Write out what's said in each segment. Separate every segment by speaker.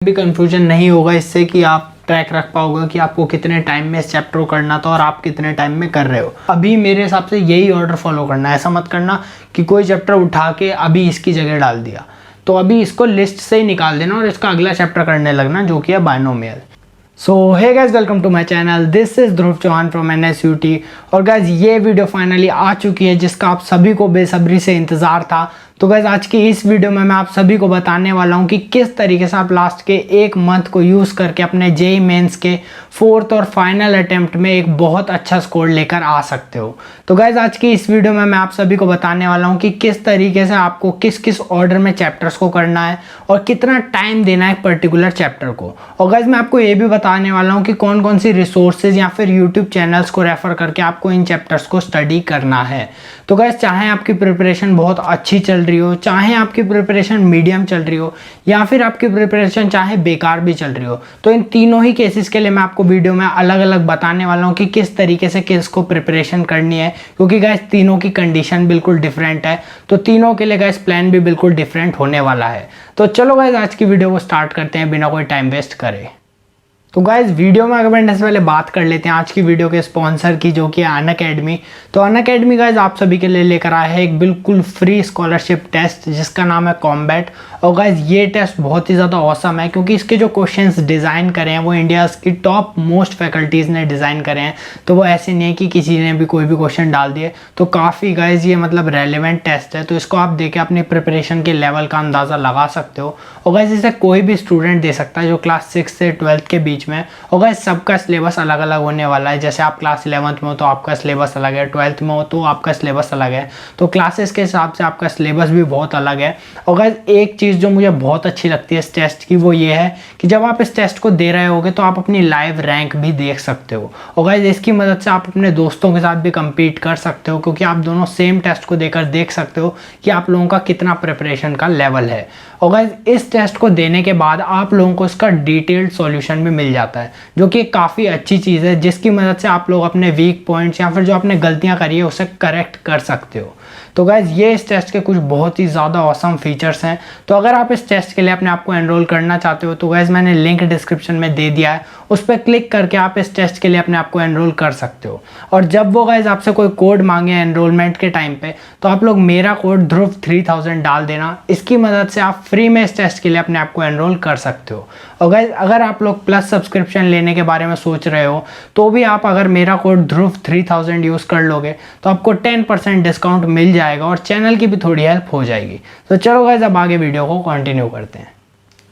Speaker 1: भी कंफ्यूजन नहीं होगा इससे कि आप ट्रैक रख पाओगे कि आपको कितने टाइम में इस चैप्टर को करना था और आप कितने टाइम में कर रहे हो। अभी मेरे हिसाब से यही ऑर्डर फॉलो करना है। ऐसा मत करना कि कोई चैप्टर उठा के अभी इसकी जगह डाल दिया, तो अभी इसको लिस्ट से ही निकाल देना और इसका अगला चैप्टर करने लगना जो कि है binomial. So hey guys, welcome to my channel. This is Dhruv Chauhan from NSUT। और गाइज ये वीडियो फाइनली आ चुकी है जिसका आप सभी को बेसब्री से इंतज़ार था। तो गाइज आज की इस वीडियो में मैं आप सभी को बताने वाला हूँ कि किस तरीके से आप लास्ट के एक मंथ को यूज़ करके अपने JEE मेंस के 4th और फाइनल अटेम्प्ट में एक बहुत अच्छा स्कोर लेकर आ सकते हो। तो गाइज आज की इस वीडियो में मैं आप सभी को बताने वाला हूँ कि किस तरीके से आपको किस किस ऑर्डर में चैप्टर्स को करना है और कितना टाइम देना है एक पर्टिकुलर चैप्टर को। और गाइज मैं आपको ये भी बताने वाला हूँ कि कौन कौन सी रिसोर्सेज या फिर यूट्यूब चैनल्स को रेफर करके आपको इन चैप्टर्स को स्टडी करना है। तो गाइज चाहे आपकी प्रिपरेशन बहुत अच्छी चल रही हो, चाहे आपकी प्रिपरेशन मीडियम चल रही हो, या फिर आपकी प्रिपरेशन चाहे बेकार भी चल रही हो, तो इन तीनों ही केसेस के लिए मैं आपको वीडियो में अलग अलग बताने वाला हूँ कि किस तरीके से किसको प्रिपरेशन करनी है। क्योंकि गाइज तीनों की कंडीशन बिल्कुल डिफरेंट है, तो तीनों के लिए गाइज प्लान भी बिल्कुल डिफरेंट होने वाला है। तो चलो गाइज आज की वीडियो को स्टार्ट करते हैं बिना कोई टाइम वेस्ट करे। तो गाइज वीडियो में आगे बढ़ने से पहले बात कर लेते हैं आज की वीडियो के स्पॉन्सर की, जो कि है अनअकैडमी। तो अनअकैडमी गाइज आप सभी के लिए लेकर आया है एक बिल्कुल फ्री स्कॉलरशिप टेस्ट जिसका नाम है कॉम्बैट। और गाइज ये टेस्ट बहुत ही ज़्यादा ऑसम है क्योंकि इसके जो क्वेश्चंस डिज़ाइन करे हैं वो इंडिया की टॉप मोस्ट फैकल्टीज़ ने डिज़ाइन करे हैं। तो वो ऐसे नहीं है कि किसी ने भी कोई भी क्वेश्चन डाल दिए। तो काफ़ी गाइज ये मतलब रेलिवेंट टेस्ट है, तो इसको आप देके अपनी प्रिपरेशन के लेवल का अंदाज़ा लगा सकते हो। और गाइज इसे कोई भी स्टूडेंट दे सकता है जो क्लास 6 से 12th के बीच में। और गाइस सबका सिलेबस अलग अलग होने वाला है। जैसे आप क्लास 11th में हो तो आपका सिलेबस अलग है, 12th में हो तो आपका सिलेबस अलग है। तो क्लासेस के हिसाब से आपका सिलेबस भी बहुत अलग है। और गाइस एक चीज़ जो मुझे बहुत अच्छी लगती है इस टेस्ट की वो ये है कि जब आप इस टेस्ट को दे रहे होगे तो आप अपनी लाइव रैंक भी देख सकते हो। और गाइस इसकी मदद से आप अपने दोस्तों के साथ भी कम्पीट कर सकते हो, क्योंकि आप दोनों सेम टेस्ट को देकर देख सकते हो कि आप लोगों का कितना प्रिपरेशन का लेवल है। और गाइस इस टेस्ट को देने के बाद आप लोगों को इसका डिटेल्ड सॉल्यूशन भी मिल जाता है, जो कि काफ़ी अच्छी चीज़ है, जिसकी मदद से आप लोग अपने वीक पॉइंट्स या फिर जो आपने गलतियां करी है उसे करेक्ट कर सकते हो। तो गाइज ये इस टेस्ट के कुछ बहुत ही ज़्यादा ऑसम फीचर्स हैं। तो अगर आप इस टेस्ट के लिए अपने आप को एनरोल करना चाहते हो तो गाइज मैंने लिंक डिस्क्रिप्शन में दे दिया है, उस पर क्लिक करके आप इस टेस्ट के लिए अपने आप को एनरोल कर सकते हो। और जब वो गाइज आपसे कोई कोड मांगे एनरोलमेंट के टाइम पे, तो आप लोग मेरा कोड ध्रुव 3000 डाल देना। इसकी मदद से आप फ्री में इस टेस्ट के लिए अपने आप को एनरोल कर सकते हो। और गाइज अगर आप लोग प्लस सब्सक्रिप्शन लेने के बारे में सोच रहे हो तो भी आप अगर मेरा कोड ध्रुव 3000 यूज़ कर लोगे तो आपको 10% डिस्काउंट मिल जाएगा और चैनल की भी थोड़ी हेल्प हो जाएगी। तो चलो गाइज अब आगे वीडियो को कंटिन्यू करते हैं।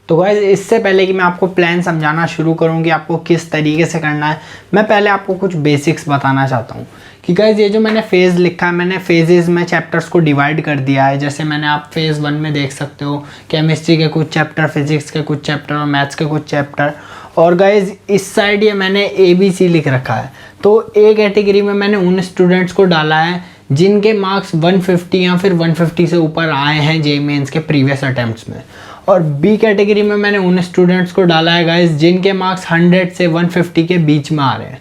Speaker 1: तो गाइज इससे पहले कि मैं आपको प्लान समझाना शुरू करूं कि आपको किस तरीके से करना है, मैं पहले आपको कुछ बेसिक्स बताना चाहता हूं कि गाइज ये जो मैंने फेज़ लिखा है, मैंने फेजेस में चैप्टर्स को डिवाइड कर दिया है। जैसे मैंने आप फेज़ 1 में देख सकते हो केमिस्ट्री के कुछ चैप्टर, फिजिक्स के कुछ चैप्टर और मैथ्स के कुछ चैप्टर। और गाइज इस साइड ये मैंने ABC लिख रखा है। तो A कैटेगरी में मैंने उन स्टूडेंट्स को डाला है जिनके मार्क्स 150 या फिर 150 से ऊपर आए हैं JEE मेंस के प्रीवियस अटैम्प्ट्स में। और B कैटेगरी में मैंने उन स्टूडेंट्स को डाला है गाइज जिनके मार्क्स 100 से 150 के बीच में आ रहे हैं।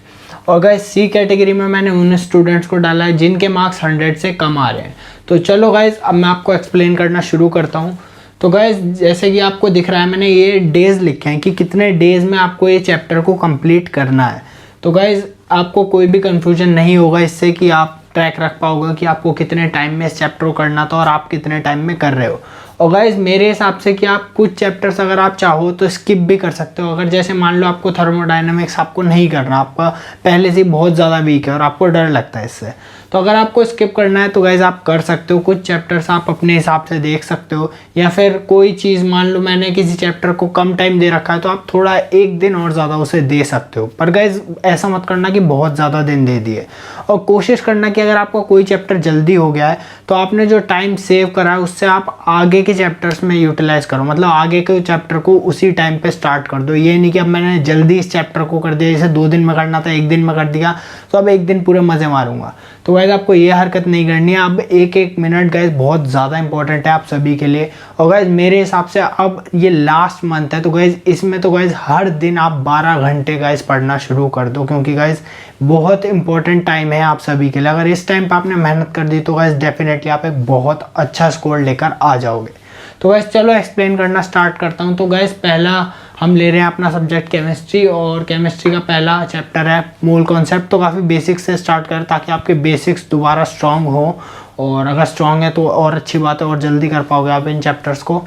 Speaker 1: और गाइज C कैटेगरी में मैंने उन स्टूडेंट्स को डाला है जिनके मार्क्स 100 से कम आ रहे हैं। तो चलो गाइज अब मैं आपको एक्सप्लेन करना शुरू करता हूँ। तो गाइज जैसे कि आपको दिख रहा है मैंने ये डेज़ लिखे हैं कि कितने डेज़ में आपको ये चैप्टर को कंप्लीट करना है। तो गाइज आपको कोई भी कंफ्यूजन नहीं होगा इससे कि आप ट्रैक रख पाओगे कि आपको कितने टाइम में इस चैप्टर को करना था और आप कितने टाइम में कर रहे हो। और गाइज मेरे हिसाब से कि आप कुछ चैप्टर्स अगर आप चाहो तो स्किप भी कर सकते हो। अगर जैसे मान लो आपको थर्मोडायनामिक्स आपको नहीं करना, आपका पहले से बहुत ज़्यादा वीक है और आपको डर लगता है इससे, तो अगर आपको स्किप करना है तो गाइज आप कर सकते हो। कुछ चैप्टर्स आप अपने हिसाब से देख सकते हो, या फिर कोई चीज़ मान लो मैंने किसी चैप्टर को कम टाइम दे रखा है तो आप थोड़ा एक दिन और ज़्यादा उसे दे सकते हो। पर गाइज ऐसा मत करना कि बहुत ज़्यादा दिन दे दिए। और कोशिश करना कि अगर आपका कोई चैप्टर जल्दी हो गया है तो आपने जो टाइम सेव करा है उससे आप आगे के चैप्टर्स में यूटिलाइज करो, मतलब आगे के चैप्टर को उसी टाइम पे स्टार्ट कर दो। ये नहीं कि अब मैंने जल्दी इस चैप्टर को कर दिया, जैसे 2 दिन में करना था 1 दिन में कर दिया तो अब 1 दिन पूरे मज़े मारूंगा। तो गाइज आपको ये हरकत नहीं करनी है। अब एक मिनट गाइज बहुत ज़्यादा इंपॉर्टेंट है आप सभी के लिए। और गाइज मेरे हिसाब से अब ये लास्ट मंथ है, तो गाइज इसमें तो गाइज हर दिन आप 12 घंटे गाइज पढ़ना शुरू कर दो, क्योंकि गाइज बहुत इंपॉर्टेंट टाइम है आप सभी के लिए। अगर इस टाइम पर आपने मेहनत कर दी तो गाइज डेफिनेटली आप एक बहुत अच्छा स्कोर लेकर आ जाओगे। तो गाइस चलो एक्सप्लेन करना स्टार्ट करता हूँ। तो गाइस पहला हम ले रहे हैं अपना सब्जेक्ट केमिस्ट्री, और केमिस्ट्री का पहला चैप्टर है मोल कॉन्सेप्ट। तो काफ़ी बेसिक्स से स्टार्ट करें ताकि आपके बेसिक्स दोबारा स्ट्रॉन्ग हो, और अगर स्ट्रॉन्ग है तो और अच्छी बात है और जल्दी कर पाओगे आप इन चैप्टर्स को।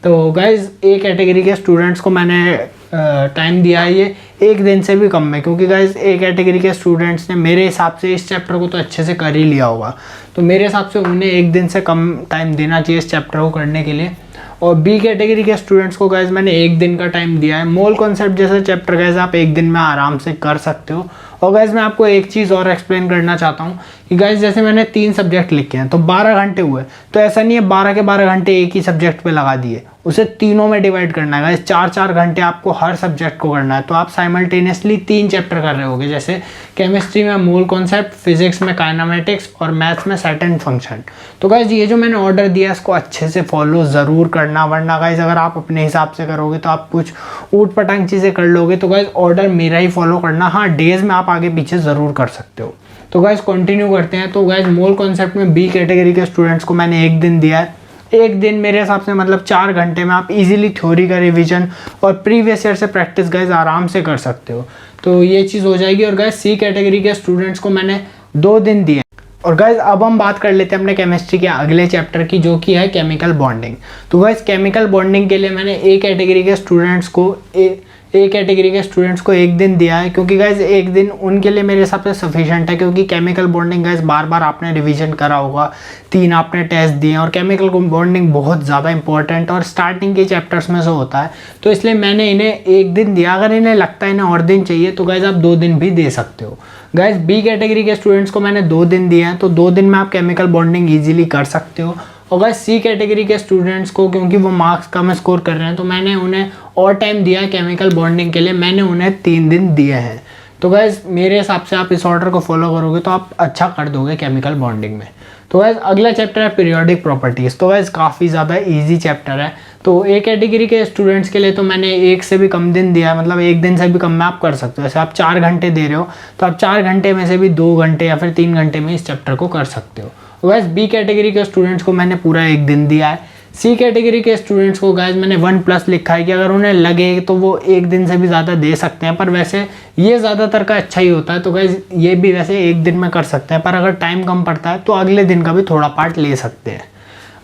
Speaker 1: तो गाइज़ ए कैटेगरी के स्टूडेंट्स को मैंने टाइम दिया है ये 1 दिन से भी कम में, क्योंकि गाइज़ ए कैटेगरी के स्टूडेंट्स ने मेरे हिसाब से इस चैप्टर को तो अच्छे से कर ही लिया होगा, तो मेरे हिसाब से उन्हें 1 दिन से कम टाइम देना चाहिए इस चैप्टर को करने के लिए। और बी कैटेगरी के स्टूडेंट्स को गाइज़ मैंने 1 दिन का टाइम दिया है। मोल कॉन्सेप्ट जैसा चैप्टर गाइज़ आप 1 दिन में आराम से कर सकते हो। और गाइज़ मैं आपको एक चीज़ और एक्सप्लेन करना चाहता हूँ कि गाइज़ जैसे मैंने 3 सब्जेक्ट लिखे हैं तो 12 घंटे हुए, तो ऐसा नहीं है 12 के 12 घंटे एक ही सब्जेक्ट पे लगा दिए, उसे तीनों में डिवाइड करना है गाइज़। 4-4 घंटे आपको हर सब्जेक्ट को करना है, तो आप साइमल्टेनियसली 3 चैप्टर कर रहे होगे, जैसे केमिस्ट्री में मोल कॉन्सेप्ट, फिजिक्स में काइनेमेटिक्स और मैथ्स में सेट एंड फंक्शन। तो गाइज़ ये जो मैंने ऑर्डर दिया है इसको अच्छे से फॉलो ज़रूर करना, वरना गाइज़ अगर आप अपने हिसाब से करोगे तो आप कुछ ऊट पटांग चीज़ें कर लोगे। तो गाइज़ ऑर्डर मेरा ही फॉलो करना। हाँ, डेज में आप आगे पीछे ज़रूर कर सकते हो। तो गाइज़ कंटिन्यू करते हैं। तो गाइज़ मोल कॉन्सेप्ट में बी कैटेगरी के स्टूडेंट्स को मैंने 1 दिन दिया है। 1 दिन मेरे हिसाब से मतलब 4 घंटे में आप इजीली थ्योरी का रिवीजन और प्रीवियस ईयर से प्रैक्टिस गाइज़ आराम से कर सकते हो, तो ये चीज़ हो जाएगी। और गाइज़ सी कैटेगरी के स्टूडेंट्स को मैंने 2 दिन दिए। और गाइज़ अब हम बात कर लेते हैं अपने केमिस्ट्री के अगले चैप्टर की, जो कि है केमिकल बॉन्डिंग। तो गाइज़ केमिकल बॉन्डिंग के लिए मैंने ए कैटेगरी के स्टूडेंट्स को 1 दिन दिया है, क्योंकि गाइज़ 1 दिन उनके लिए मेरे हिसाब से सफिशिएंट है, क्योंकि केमिकल बॉन्डिंग गाइज़ बार बार आपने रिवीजन करा होगा, 3 आपने टेस्ट दिए, और केमिकल बॉन्डिंग बहुत ज़्यादा इंपॉर्टेंट और स्टार्टिंग के चैप्टर्स में से होता है। तो इसलिए मैंने इन्हें 1 दिन दिया। अगर इन्हें लगता है इन्हें और दिन चाहिए तो गाइज़ आप 2 दिन भी दे सकते हो। गाइज़ बी कैटेगरी के स्टूडेंट्स को मैंने 2 दिन दिए हैं, तो 2 दिन में आप केमिकल बॉन्डिंग ईजिली कर सकते हो। और गाइस सी कैटेगरी के स्टूडेंट्स को, क्योंकि वो मार्क्स कम स्कोर कर रहे हैं, तो मैंने उन्हें और टाइम दिया है केमिकल बॉन्डिंग के लिए, मैंने उन्हें 3 दिन दिए हैं। तो गाइस मेरे हिसाब से आप इस ऑर्डर को फॉलो करोगे तो आप अच्छा कर दोगे केमिकल बॉन्डिंग में। तो गाइस अगला चैप्टर है पीरियोडिक प्रॉपर्टीज़। तो गाइस काफ़ी ज़्यादा ईजी चैप्टर है। तो ए कैटेगरी के स्टूडेंट्स के लिए तो मैंने 1 से भी कम दिन दिया है, मतलब 1 दिन से भी कम में आप कर सकते हो। जैसे आप 4 घंटे दे रहे हो तो आप 4 घंटे में से भी 2 घंटे या फिर 3 घंटे में इस चैप्टर को कर सकते हो। गाइस बी कैटेगरी के स्टूडेंट्स को मैंने पूरा 1 दिन दिया है। सी कैटेगरी के स्टूडेंट्स को गाइस मैंने 1+ लिखा है कि अगर उन्हें लगे तो वो 1 दिन से भी ज़्यादा दे सकते हैं, पर वैसे ये ज़्यादातर का अच्छा ही होता है। तो गाइस ये भी वैसे 1 दिन में कर सकते हैं, पर अगर टाइम कम पड़ता है तो अगले दिन का भी थोड़ा पार्ट ले सकते हैं।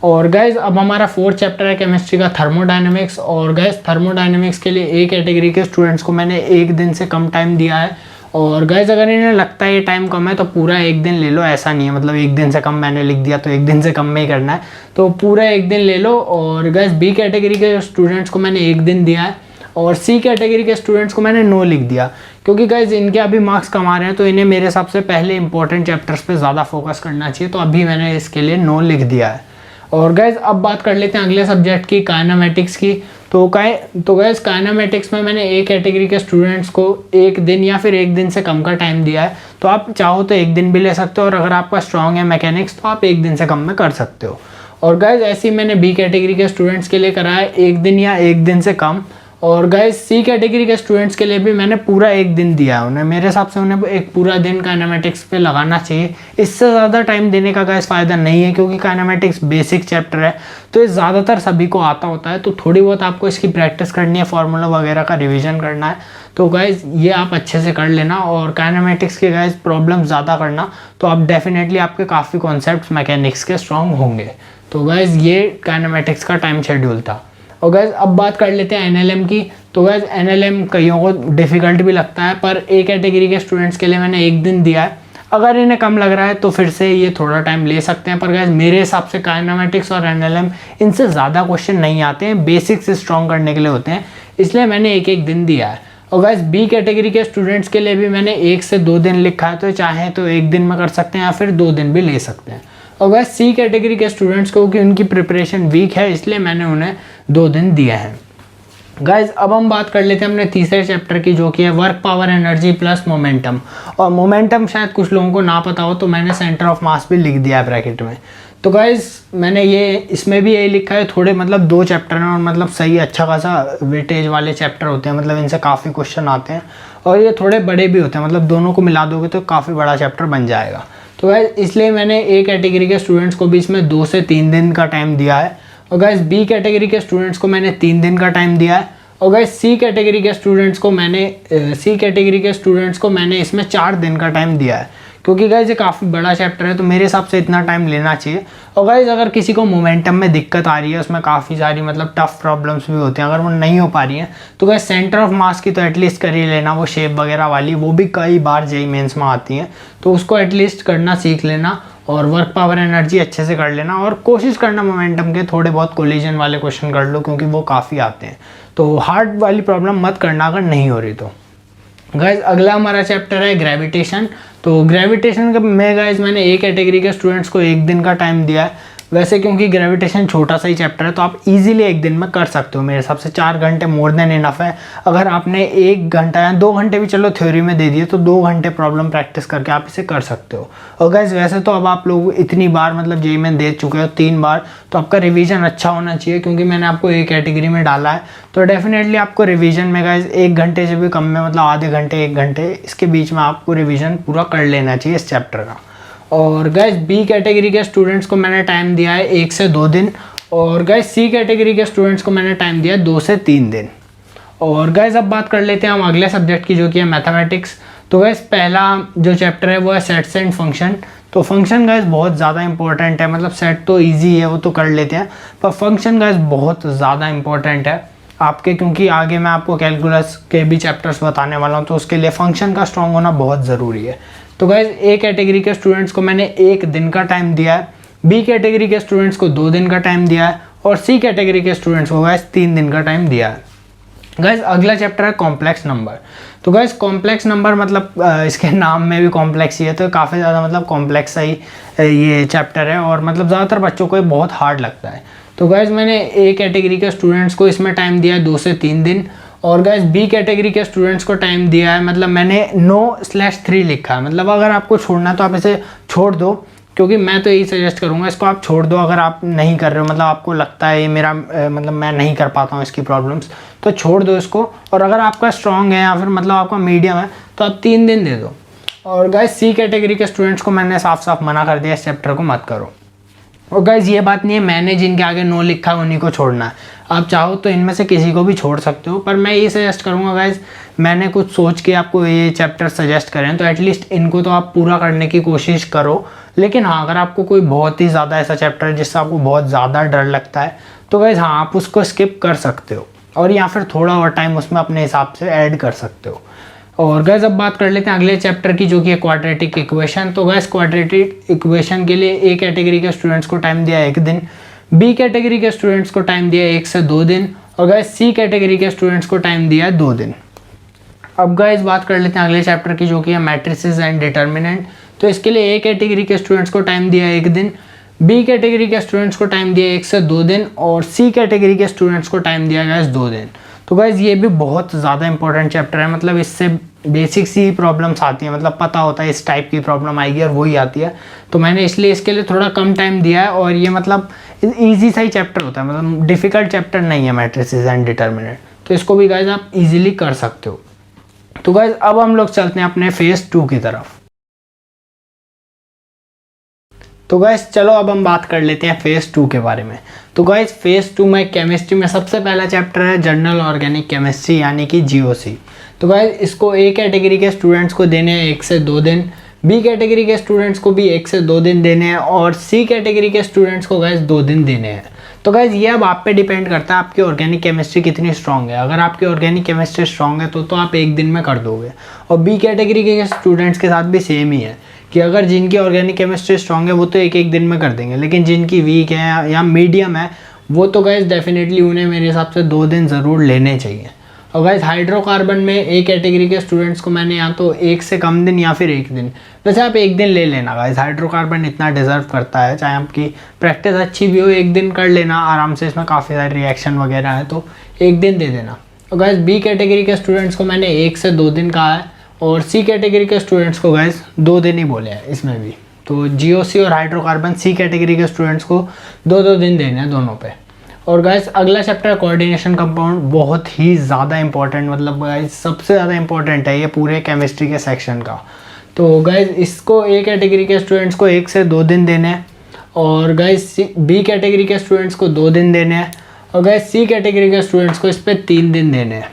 Speaker 1: और गाइस अब हमारा 4th चैप्टर है केमिस्ट्री का थर्मोडायनेमिक्स। और गाइस थर्मोडायनेमिक्स के लिए ए कैटेगरी के स्टूडेंट्स को मैंने 1 दिन से कम टाइम दिया है। और गाइस अगर इन्हें लगता है ये टाइम कम है तो पूरा 1 दिन ले लो, ऐसा नहीं है मतलब 1 दिन से कम मैंने लिख दिया तो 1 दिन से कम में ही करना है, तो पूरा 1 दिन ले लो। और गाइस बी कैटेगरी के स्टूडेंट्स को मैंने 1 दिन दिया है, और सी कैटेगरी के स्टूडेंट्स को मैंने 9 लिख दिया, क्योंकि गाइस इनके अभी मार्क्स कम आ रहे हैं तो इन्हें मेरे हिसाब से पहले इंपॉर्टेंट चैप्टर्स पे ज़्यादा फोकस करना चाहिए, तो अभी मैंने इसके लिए 9 लिख दिया है। और गाइस अब बात कर लेते हैं अगले सब्जेक्ट की, काइनेमेटिक्स की। तो गाइस काइनेमेटिक्स में मैंने ए कैटेगरी के स्टूडेंट्स को 1 दिन या फिर 1 दिन से कम का टाइम दिया है। तो आप चाहो तो 1 दिन भी ले सकते हो, और अगर आपका स्ट्रॉन्ग है मैकेनिक्स तो आप 1 दिन से कम में कर सकते हो। और गाइस ऐसे ही मैंने बी कैटेगरी के स्टूडेंट्स के लिए करा है 1 दिन या 1 दिन से कम। और गाइस सी कैटेगरी के स्टूडेंट्स के लिए भी मैंने पूरा 1 दिन दिया है उन्हें। मेरे हिसाब से उन्हें एक पूरा दिन काइनेमेटिक्स पे लगाना चाहिए। इससे ज़्यादा टाइम देने का गाइस फ़ायदा नहीं है, क्योंकि काइनेमेटिक्स बेसिक चैप्टर है तो ये ज़्यादातर सभी को आता होता है, तो थोड़ी बहुत आपको इसकी प्रैक्टिस करनी है, फार्मूला वगैरह का रिविजन करना है। तो गाइस ये आप अच्छे से कर लेना। और काइनेमेटिक्स के गाइस प्रॉब्लम ज़्यादा करना, तो आप डेफिनेटली आपके काफ़ी कॉन्सेप्ट मैकेनिक्स के स्ट्रॉन्ग होंगे। तो गाइस ये काइनेमेटिक्स का टाइम शेड्यूल था। और गाइस अब बात कर लेते हैं एनएलएम की। तो गाइस एनएलएम कईयों को डिफ़िकल्ट भी लगता है, पर ए कैटेगरी के स्टूडेंट्स के लिए मैंने 1 दिन दिया है। अगर इन्हें कम लग रहा है तो फिर से ये थोड़ा टाइम ले सकते हैं, पर गाइस मेरे हिसाब से काइनेमेटिक्स और एनएलएम इनसे ज़्यादा क्वेश्चन नहीं आते हैं, बेसिक्स स्ट्रॉन्ग करने के लिए होते हैं, इसलिए मैंने 1-1 दिन दिया है। और गाइस बी कैटेगरी के स्टूडेंट्स के लिए भी मैंने 1 से 2 दिन लिखा है, तो चाहे तो 1 दिन में कर सकते हैं या फिर 2 दिन भी ले सकते हैं। और गाइस सी कैटेगरी के स्टूडेंट्स को, क्योंकि उनकी प्रिपरेशन वीक है, इसलिए मैंने उन्हें 2 दिन दिए हैं। गाइज अब हम बात कर लेते हैं अपने तीसरे चैप्टर की, जो कि है work power energy plus momentum. और मोमेंटम शायद कुछ लोगों को ना पता हो, तो मैंने सेंटर ऑफ मास भी लिख दिया है ब्रैकेट में। तो गाइज मैंने ये इसमें भी यही लिखा है, थोड़े मतलब 2 चैप्टर हैं और मतलब सही अच्छा खासा वेटेज वाले चैप्टर होते हैं, मतलब इनसे काफ़ी क्वेश्चन आते हैं और ये थोड़े बड़े भी होते हैं, मतलब दोनों को मिला दोगे तो काफ़ी बड़ा चैप्टर बन जाएगा। तो गाइज इसलिए मैंने ए कैटेगरी के स्टूडेंट्स को भी इसमें 2 से 3 दिन का टाइम दिया है, और गाइज बी कैटेगरी के स्टूडेंट्स को मैंने 3 दिन का टाइम दिया है। और गाइस सी कैटेगरी के स्टूडेंट्स को मैंने इसमें 4 दिन का टाइम दिया है, क्योंकि गाइस ये काफ़ी बड़ा चैप्टर है तो मेरे हिसाब से इतना टाइम लेना चाहिए। और गाइस अगर किसी को मोमेंटम में दिक्कत आ रही है, उसमें काफ़ी सारी मतलब टफ प्रॉब्लम्स भी होती हैं, अगर वो नहीं हो पा रही हैं तो गाइस सेंटर ऑफ मास की तो एटलीस्ट कर ही लेना, वो शेप वगैरह वाली, वो भी कई बार जेईई मेंस में आती हैं, तो उसको एटलीस्ट करना सीख लेना और वर्क पावर एनर्जी अच्छे से कर लेना, और कोशिश करना मोमेंटम के थोड़े बहुत कोलिजन वाले क्वेश्चन कर लो, क्योंकि वो काफ़ी आते हैं। तो हार्ड वाली प्रॉब्लम मत करना अगर नहीं हो रही तो। गाइज अगला हमारा चैप्टर है ग्रेविटेशन। तो ग्रेविटेशन में गाइज मैंने ए कैटेगरी के स्टूडेंट्स को 1 दिन का टाइम दिया है। वैसे क्योंकि ग्रेविटेशन छोटा सा ही चैप्टर है तो आप इजीली 1 दिन में कर सकते हो, मेरे हिसाब से 4 घंटे मोर देन इनफ है। अगर आपने 1 घंटा या 2 घंटे भी चलो थ्योरी में दे दिए तो 2 घंटे प्रॉब्लम प्रैक्टिस करके आप इसे कर सकते हो। और गाइज वैसे तो अब आप लोग इतनी बार मतलब जेईई में दे चुके हो 3 बार, तो आपका रिवीजन अच्छा होना चाहिए, क्योंकि मैंने आपको ए कैटेगरी में डाला है तो डेफिनेटली आपको रिवीजन में गाइज 1 घंटे से भी कम में, मतलब आधे घंटे 1 घंटे इसके बीच में आपको रिवीजन पूरा कर लेना चाहिए इस चैप्टर का। और गाइज बी कैटेगरी के स्टूडेंट्स को मैंने टाइम दिया है 1 से 2 दिन, और गाइज सी कैटेगरी के स्टूडेंट्स को मैंने टाइम दिया है 2 से 3 दिन। और गाइज अब बात कर लेते हैं हम अगले सब्जेक्ट की, जो कि है मैथमेटिक्स। तो गाइज पहला जो चैप्टर है वो है सेट्स एंड फंक्शन। तो फंक्शन गाइज बहुत ज़्यादा इंपॉर्टेंट है, मतलब सेट तो ईजी है वो तो कर लेते हैं, पर फंक्शन गाइज बहुत ज़्यादा इंपॉर्टेंट है आपके, क्योंकि आगे मैं आपको कैलकुलस के भी चैप्टर्स बताने वाला हूँ, तो उसके लिए फंक्शन का स्ट्रॉन्ग होना बहुत ज़रूरी है। तो गाइज ए कैटेगरी के स्टूडेंट्स को मैंने 1 दिन का टाइम दिया है, बी कैटेगरी के स्टूडेंट्स को 2 दिन का टाइम दिया है, और सी कैटेगरी के स्टूडेंट्स को गाइज 3 दिन का टाइम दिया है। गाइज अगला चैप्टर है कॉम्प्लेक्स नंबर। तो गाइज कॉम्प्लेक्स नंबर मतलब इसके नाम में भी कॉम्प्लेक्स ही है, तो काफ़ी ज़्यादा मतलब कॉम्प्लेक्स ही ये चैप्टर है, और मतलब ज़्यादातर बच्चों को ये बहुत हार्ड लगता है। तो गाइज मैंने ए कैटेगरी के स्टूडेंट्स को इसमें टाइम दिया है 2 से 3 दिन, और गाइज बी कैटेगरी के स्टूडेंट्स को टाइम दिया है, मतलब मैंने 9/3 लिखा है, मतलब अगर आपको छोड़ना है तो आप इसे छोड़ दो, क्योंकि मैं तो यही सजेस्ट करूँगा इसको आप छोड़ दो। अगर आप नहीं कर रहे हो, मतलब आपको लगता है ये मेरा मतलब मैं नहीं कर पाता हूँ इसकी प्रॉब्लम्स, तो छोड़ दो इसको। और अगर आपका स्ट्रॉन्ग है या फिर मतलब आपका मीडियम है तो आप 3 दिन दे दो। और गाइज सी कैटेगरी के स्टूडेंट्स को मैंने साफ साफ मना कर दिया, इस चैप्टर को मत करो। और गाइज ये बात नहीं है मैंने जिनके आगे 9 लिखा है उन्हीं को छोड़ना है, आप चाहो तो इनमें से किसी को भी छोड़ सकते हो, पर मैं ये सजेस्ट करूँगा गाइज, मैंने कुछ सोच के आपको ये चैप्टर सजेस्ट करें तो एटलीस्ट इनको तो आप पूरा करने की कोशिश करो। लेकिन हाँ, अगर आपको कोई बहुत ही ज़्यादा ऐसा चैप्टर है जिससे आपको बहुत ज़्यादा डर लगता है तो गाइज हाँ, आप उसको स्किप कर सकते हो, और या फिर थोड़ा और टाइम उसमें अपने हिसाब से ऐड कर सकते हो। और गाइज अब बात कर लेते हैं अगले चैप्टर की, जो कि है क्वाड्रेटिक इक्वेशन। तो गाइज क्वाड्रेटिक इक्वेशन के लिए ए कैटेगरी के स्टूडेंट्स को टाइम दिया 1 दिन, बी कैटेगरी के स्टूडेंट्स को टाइम दिया 1 से 2 दिन, और गाइज सी कैटेगरी के स्टूडेंट्स को टाइम दिया है 2 दिन। अब गाइज बात कर लेते हैं अगले चैप्टर की, जो कि है मैट्रिसेस एंड डिटर्मिनेंट। तो इसके लिए ए कैटेगरी के स्टूडेंट्स को टाइम दिया 1 दिन, बी कैटेगरी के स्टूडेंट्स को टाइम दिया 1 से 2 दिन, और सी कैटेगरी के स्टूडेंट्स को टाइम दिया गाइज 2 दिन। तो गाइज ये भी बहुत ज़्यादा इंपॉर्टेंट चैप्टर है, मतलब इससे बेसिक सी प्रॉब्लम्स आती हैं, मतलब पता होता है इस टाइप की प्रॉब्लम आएगी और वही आती है, तो मैंने इसलिए इसके लिए थोड़ा कम टाइम दिया है। और ये मतलब ईजी सा ही चैप्टर होता है, मतलब डिफ़िकल्ट चैप्टर नहीं है मैट्रिसेस एंड डिटर्मिनेंट, तो इसको भी गाइज आप ईजिली कर सकते हो। तो गाइज अब हम लोग चलते हैं अपने फेज़ 2 की तरफ। तो गाइज चलो अब हम बात कर लेते हैं फेज़ 2 के बारे में। तो गाइज फेज़ 2 में केमिस्ट्री में सबसे पहला चैप्टर है जनरल ऑर्गेनिक केमिस्ट्री, यानी कि GOC। तो गाइज इसको ए कैटेगरी के स्टूडेंट्स को देने हैं 1 से 2 दिन, बी कैटेगरी के स्टूडेंट्स को भी 1 से 2 दिन देने हैं, और सी कैटेगरी के स्टूडेंट्स को गाइज 2 दिन देने हैं। तो गाइज ये अब आप पे डिपेंड करता है आपकी ऑर्गेनिक केमिस्ट्री कितनी स्ट्रांग है। अगर आपकी ऑर्गेनिक केमिस्ट्री स्ट्रांग है तो आप 1 दिन में कर दोगे। और बी कैटेगरी के स्टूडेंट्स के साथ भी सेम ही है कि अगर जिनकी ऑर्गेनिक केमिस्ट्री स्ट्रांग है वो तो 1 दिन में कर देंगे, लेकिन जिनकी वीक है या मीडियम है वो तो गाइज डेफिनेटली उन्हें मेरे हिसाब से 2 दिन ज़रूर लेने चाहिए। और गाइज हाइड्रोकार्बन में ए कैटेगरी के स्टूडेंट्स को मैंने या तो 1 से कम दिन या फिर 1 दिन, वैसे आप 1 दिन ले लेना गाइज, हाइड्रोकार्बन इतना डिजर्व करता है, चाहे आपकी प्रैक्टिस अच्छी भी हो 1 दिन कर लेना आराम से, इसमें काफ़ी सारे रिएक्शन वगैरह है तो 1 दिन दे देना। और गाइज बी कैटेगरी के स्टूडेंट्स को मैंने 1 से 2 दिन कहा है, और सी कैटेगरी के स्टूडेंट्स को गाइज 2 दिन ही बोले हैं इसमें भी। तो GOC और हाइड्रोकार्बन सी कैटेगरी के स्टूडेंट्स को 2-2 दिन देने हैं दोनों पे। और गाइज अगला चैप्टर कोऑर्डिनेशन कंपाउंड, बहुत ही ज़्यादा इंपॉर्टेंट, मतलब गाइज सबसे ज़्यादा इंपॉर्टेंट है ये पूरे केमिस्ट्री के सेक्शन का। तो गाइज इसको ए कैटेगरी के स्टूडेंट्स को 1 से 2 दिन देने हैं, और गाइज बी कैटेगरी के स्टूडेंट्स को 2 दिन देने हैं, और गैस सी कैटेगरी के स्टूडेंट्स को इस पर 3 दिन देने हैं।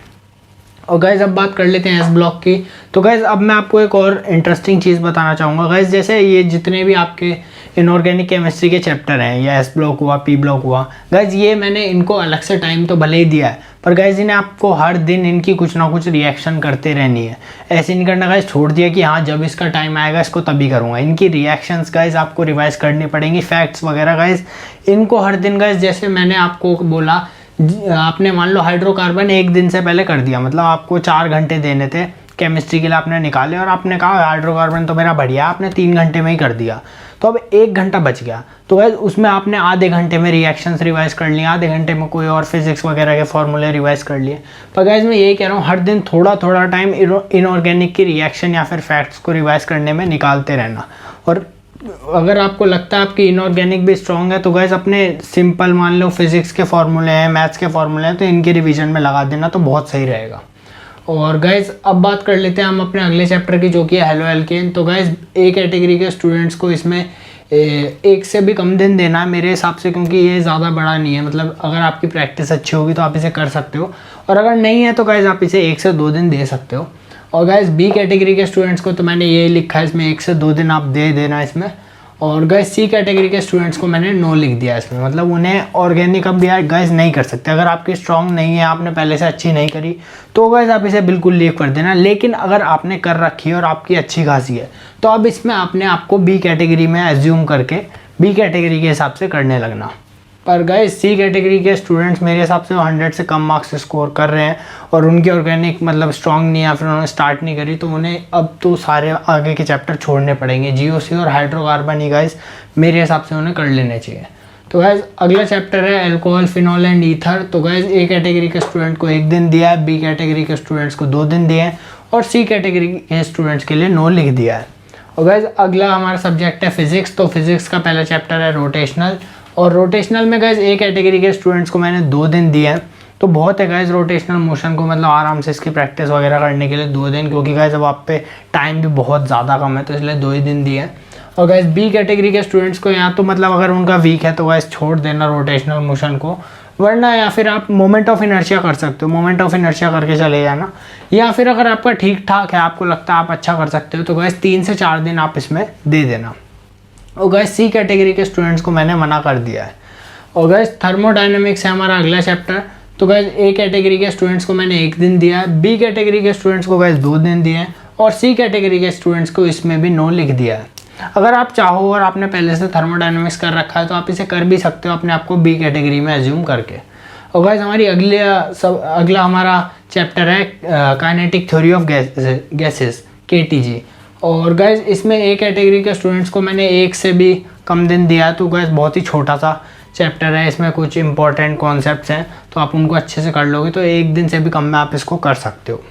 Speaker 1: और गैस अब बात कर लेते हैं एस ब्लॉक की। तो गैस अब मैं आपको एक और इंटरेस्टिंग चीज़ बताना चाहूँगा गैस, जैसे ये जितने भी आपके इनऑर्गेनिक केमिस्ट्री के चैप्टर हैं, या एस ब्लॉक हुआ, पी ब्लॉक हुआ, गैस ये मैंने इनको अलग से टाइम तो भले ही दिया है, पर गैस इन्हें आपको हर दिन इनकी कुछ ना कुछ रिएक्शन करते रहनी है। ऐसे नहीं करना गैस छोड़ दिया कि हाँ जब इसका टाइम आएगा इसको तभी करूँगा। इनकी रिएक्शंस गैस आपको रिवाइज करनी पड़ेंगी, फैक्ट्स वगैरह गैस इनको हर दिन गैस, जैसे मैंने आपको बोला आपने मान लो हाइड्रोकार्बन एक दिन से पहले कर दिया, मतलब आपको 4 घंटे देने थे केमिस्ट्री के लिए, आपने निकाले और आपने कहा हाइड्रोकार्बन तो मेरा बढ़िया, आपने 3 घंटे में ही कर दिया, तो अब 1 घंटा बच गया। तो गैस उसमें आपने आधे घंटे में रिएक्शंस रिवाइज कर लिए, आधे घंटे में कोई और फिजिक्स वगैरह के फॉर्मूले रिवाइज कर लिए। पर गैस मैं यही कह रहा हूँ हर दिन थोड़ा थोड़ा टाइम इनऑर्गेनिक की रिएक्शन या फिर फैक्ट्स को रिवाइज करने में निकालते रहना। और अगर आपको लगता है आपकी इनऑर्गेनिक भी स्ट्रॉन्ग है तो गैस अपने सिंपल मान लो फिजिक्स के फॉर्मूले हैं, मैथ्स के फॉर्मूले हैं, तो इनके रिवीजन में लगा देना तो बहुत सही रहेगा। और गैस अब बात कर लेते हैं हम अपने अगले चैप्टर की, जो कि है हेलो एल्केन। तो गैस ए कैटेगरी के स्टूडेंट्स को इसमें 1 से भी कम दिन देना है मेरे हिसाब से, क्योंकि ये ज़्यादा बड़ा नहीं है। मतलब अगर आपकी प्रैक्टिस अच्छी होगी तो आप इसे कर सकते हो, और अगर नहीं है तो गैस आप इसे 1 से 2 दिन दे सकते हो। और गैस बी कैटेगरी के स्टूडेंट्स को तो मैंने ये लिखा है इसमें 1 से 2 दिन आप दे देना इसमें। और गैस सी कैटेगरी के स्टूडेंट्स को मैंने नो लिख दिया इसमें, मतलब उन्हें ऑर्गेनिक अब गैस नहीं कर सकते। अगर आपकी स्ट्रॉन्ग नहीं है, आपने पहले से अच्छी नहीं करी, तो गैस आप इसे बिल्कुल लीव कर देना। लेकिन अगर आपने कर रखी है और आपकी अच्छी खासी है तो अब इसमें आपने आपको बी कैटेगरी में एज्यूम करके बी कैटेगरी के हिसाब से करने लगना। पर गैस सी कैटेगरी के स्टूडेंट्स मेरे हिसाब से 100 से कम मार्क्स स्कोर कर रहे हैं और उनकी ऑर्गेनिक मतलब स्ट्रॉन्ग नहीं, या फिर उन्होंने स्टार्ट नहीं करी, तो उन्हें अब तो सारे आगे के चैप्टर छोड़ने पड़ेंगे। जीओसी और हाइड्रोकार्बन ही गैस मेरे हिसाब से उन्हें कर लेने चाहिए। तो गैस अगला चैप्टर है अल्कोहल, फिनॉल एंड ईथर। तो गैस ए कैटेगरी के स्टूडेंट को 1 दिन दिया है, बी कैटेगरी के स्टूडेंट्स को 2 दिन दिए हैं, और सी कैटेगरी के स्टूडेंट्स के लिए नो लिख दिया है। और गैस अगला हमारा सब्जेक्ट है फिजिक्स। तो फिजिक्स का पहला चैप्टर है रोटेशनल, और रोटेशनल में गैस ए कैटेगरी के स्टूडेंट्स को मैंने 2 दिन दिए हैं। तो बहुत है गैस रोटेशनल मोशन को मतलब आराम से इसकी प्रैक्टिस वगैरह करने के लिए 2 दिन, क्योंकि गैस अब आप पे टाइम भी बहुत ज़्यादा कम है, तो इसलिए 2 ही दिन दिए हैं। और गैस बी कैटेगरी के स्टूडेंट्स को यहाँ तो मतलब अगर उनका वीक है तो गैस छोड़ देना रोटेशनल मोशन को, वरना या फिर आप मोमेंट ऑफ इनर्शिया कर सकते हो, मोमेंट ऑफ इनर्शिया करके चले जाना। या फिर अगर आपका ठीक ठाक है, आपको लगता है आप अच्छा कर सकते हो, तो गैस 3 से 4 दिन आप इसमें दे देना। और गैस सी कैटेगरी के स्टूडेंट्स को मैंने मना कर दिया है। और गैस थर्मोडायनेमिक्स है हमारा अगला चैप्टर। तो गैस ए कैटेगरी के स्टूडेंट्स को मैंने 1 दिन दिया है, बी कैटेगरी के स्टूडेंट्स को गैस 2 दिन दिए हैं, और सी कैटेगरी के स्टूडेंट्स को इसमें भी नो लिख दिया है। अगर आप चाहो और आपने पहले से थर्मोडायनेमिक्स कर रखा है तो आप इसे कर भी सकते हो अपने आप को बी कैटेगरी में एज्यूम करके। और गैस हमारी अगला हमारा चैप्टर है kinetic theory of gases KTG. और गैस इसमें ए कैटेगरी के स्टूडेंट्स को मैंने 1 से भी कम दिन दिया है। तो गैस बहुत ही छोटा सा चैप्टर है, इसमें कुछ इंपॉर्टेंट कॉन्सेप्ट्स हैं, तो आप उनको अच्छे से कर लोगे तो 1 दिन से भी कम में आप इसको कर सकते हो।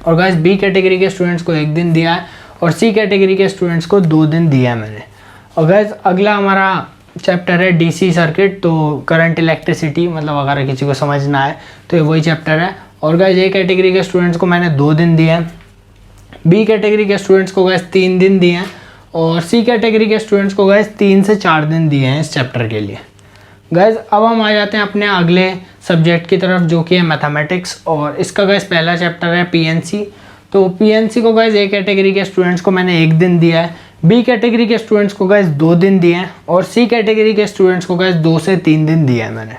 Speaker 1: और गैस बी कैटेगरी के स्टूडेंट्स को 1 दिन दिया है, और सी कैटेगरी के स्टूडेंट्स को 2 दिन दिया है मैंने। और गैस अगला हमारा चैप्टर है डीसी सर्किट, तो करंट इलेक्ट्रिसिटी, मतलब अगर किसी को समझना है तो ये वही चैप्टर है। और गैस ए कैटेगरी के स्टूडेंट्स को मैंने 2 दिन दिए हैं, बी कैटेगरी के स्टूडेंट्स को गैस 3 दिन दिए हैं, और सी कैटेगरी के स्टूडेंट्स को गैस 3 से 4 दिन दिए हैं इस चैप्टर के लिए। गैस अब हम आ जाते हैं अपने अगले सब्जेक्ट की तरफ, जो कि है मैथमेटिक्स। और इसका गैस पहला चैप्टर है पीएनसी। तो पीएनसी को गैस ए कैटेगरी के स्टूडेंट्स को मैंने 1 दिन दिया है, बी कैटेगरी के स्टूडेंट्स को गैस 2 दिन दिए हैं, और सी कैटेगरी के स्टूडेंट्स को गैस 2 से 3 दिन दिए हैं मैंने।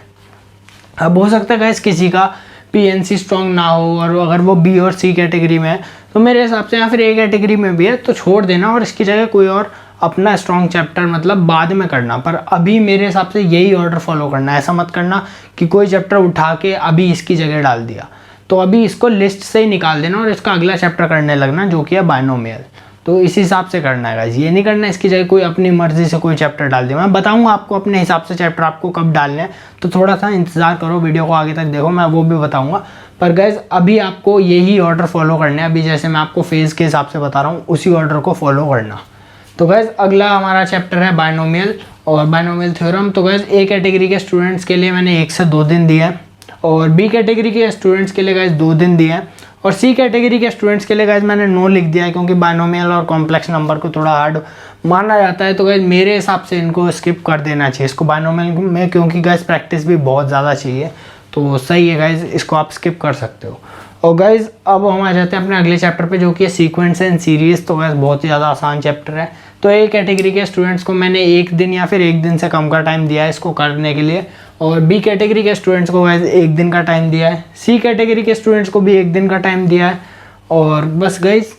Speaker 1: अब हो सकता है गैस किसी का पीएनसी स्ट्रॉन्ग ना हो, और अगर वो बी और सी कैटेगरी में है तो मेरे हिसाब से, या फिर ए कैटेगरी में भी है तो छोड़ देना, और इसकी जगह कोई और अपना स्ट्रॉन्ग चैप्टर मतलब बाद में करना। पर अभी मेरे हिसाब से यही ऑर्डर फॉलो करना है। ऐसा मत करना कि कोई चैप्टर उठा के अभी इसकी जगह डाल दिया, तो अभी इसको लिस्ट से ही निकाल देना और इसका अगला चैप्टर करने लगना, जो कि है बायनोमियल। तो इस हिसाब से करना है गाइस, ये नहीं करना इसकी जगह कोई अपनी मर्जी से कोई चैप्टर डाल दिया। मैं बताऊंगा आपको अपने हिसाब से चैप्टर आपको कब डालने हैं, तो थोड़ा सा इंतजार करो, वीडियो को आगे तक देखो, मैं वो भी बताऊंगा। पर गाइस अभी आपको यही ऑर्डर फॉलो करने हैं, अभी जैसे मैं आपको फेज़ के हिसाब से बता रहा हूँ उसी ऑर्डर को फॉलो करना। तो गाइस अगला हमारा चैप्टर है बायनोमियल और बायनोमियल थ्योरम। तो गाइस ए कैटेगरी के स्टूडेंट्स के लिए मैंने 1 से 2 दिन दिया है, और बी कैटेगरी के स्टूडेंट्स के लिए गाइस 2 दिन दिए हैं, और सी कैटेगरी के स्टूडेंट्स के लिए गाइस मैंने नो लिख दिया है, क्योंकि बाइनोमियल और कॉम्प्लेक्स नंबर को थोड़ा हार्ड माना जाता है। तो गाइस मेरे हिसाब से इनको स्किप कर देना चाहिए इसको बाइनोमियल में, क्योंकि गाइस प्रैक्टिस भी बहुत ज़्यादा चाहिए। तो सही है गाइस, इसको आप स्किप कर सकते हो। और गाइस अब हम आ जाते हैं अपने अगले चैप्टर पे, जो कि है सीक्वेंस एंड सीरीज। तो गाइस बहुत ही ज़्यादा आसान चैप्टर है। तो ए कैटेगरी के स्टूडेंट्स को मैंने 1 दिन या फिर 1 दिन से कम का टाइम दिया है इसको करने के लिए, और बी कैटेगरी के स्टूडेंट्स को गाइस 1 दिन का टाइम दिया है, सी कैटेगरी के स्टूडेंट्स को भी 1 दिन का टाइम दिया है। और बस गाइस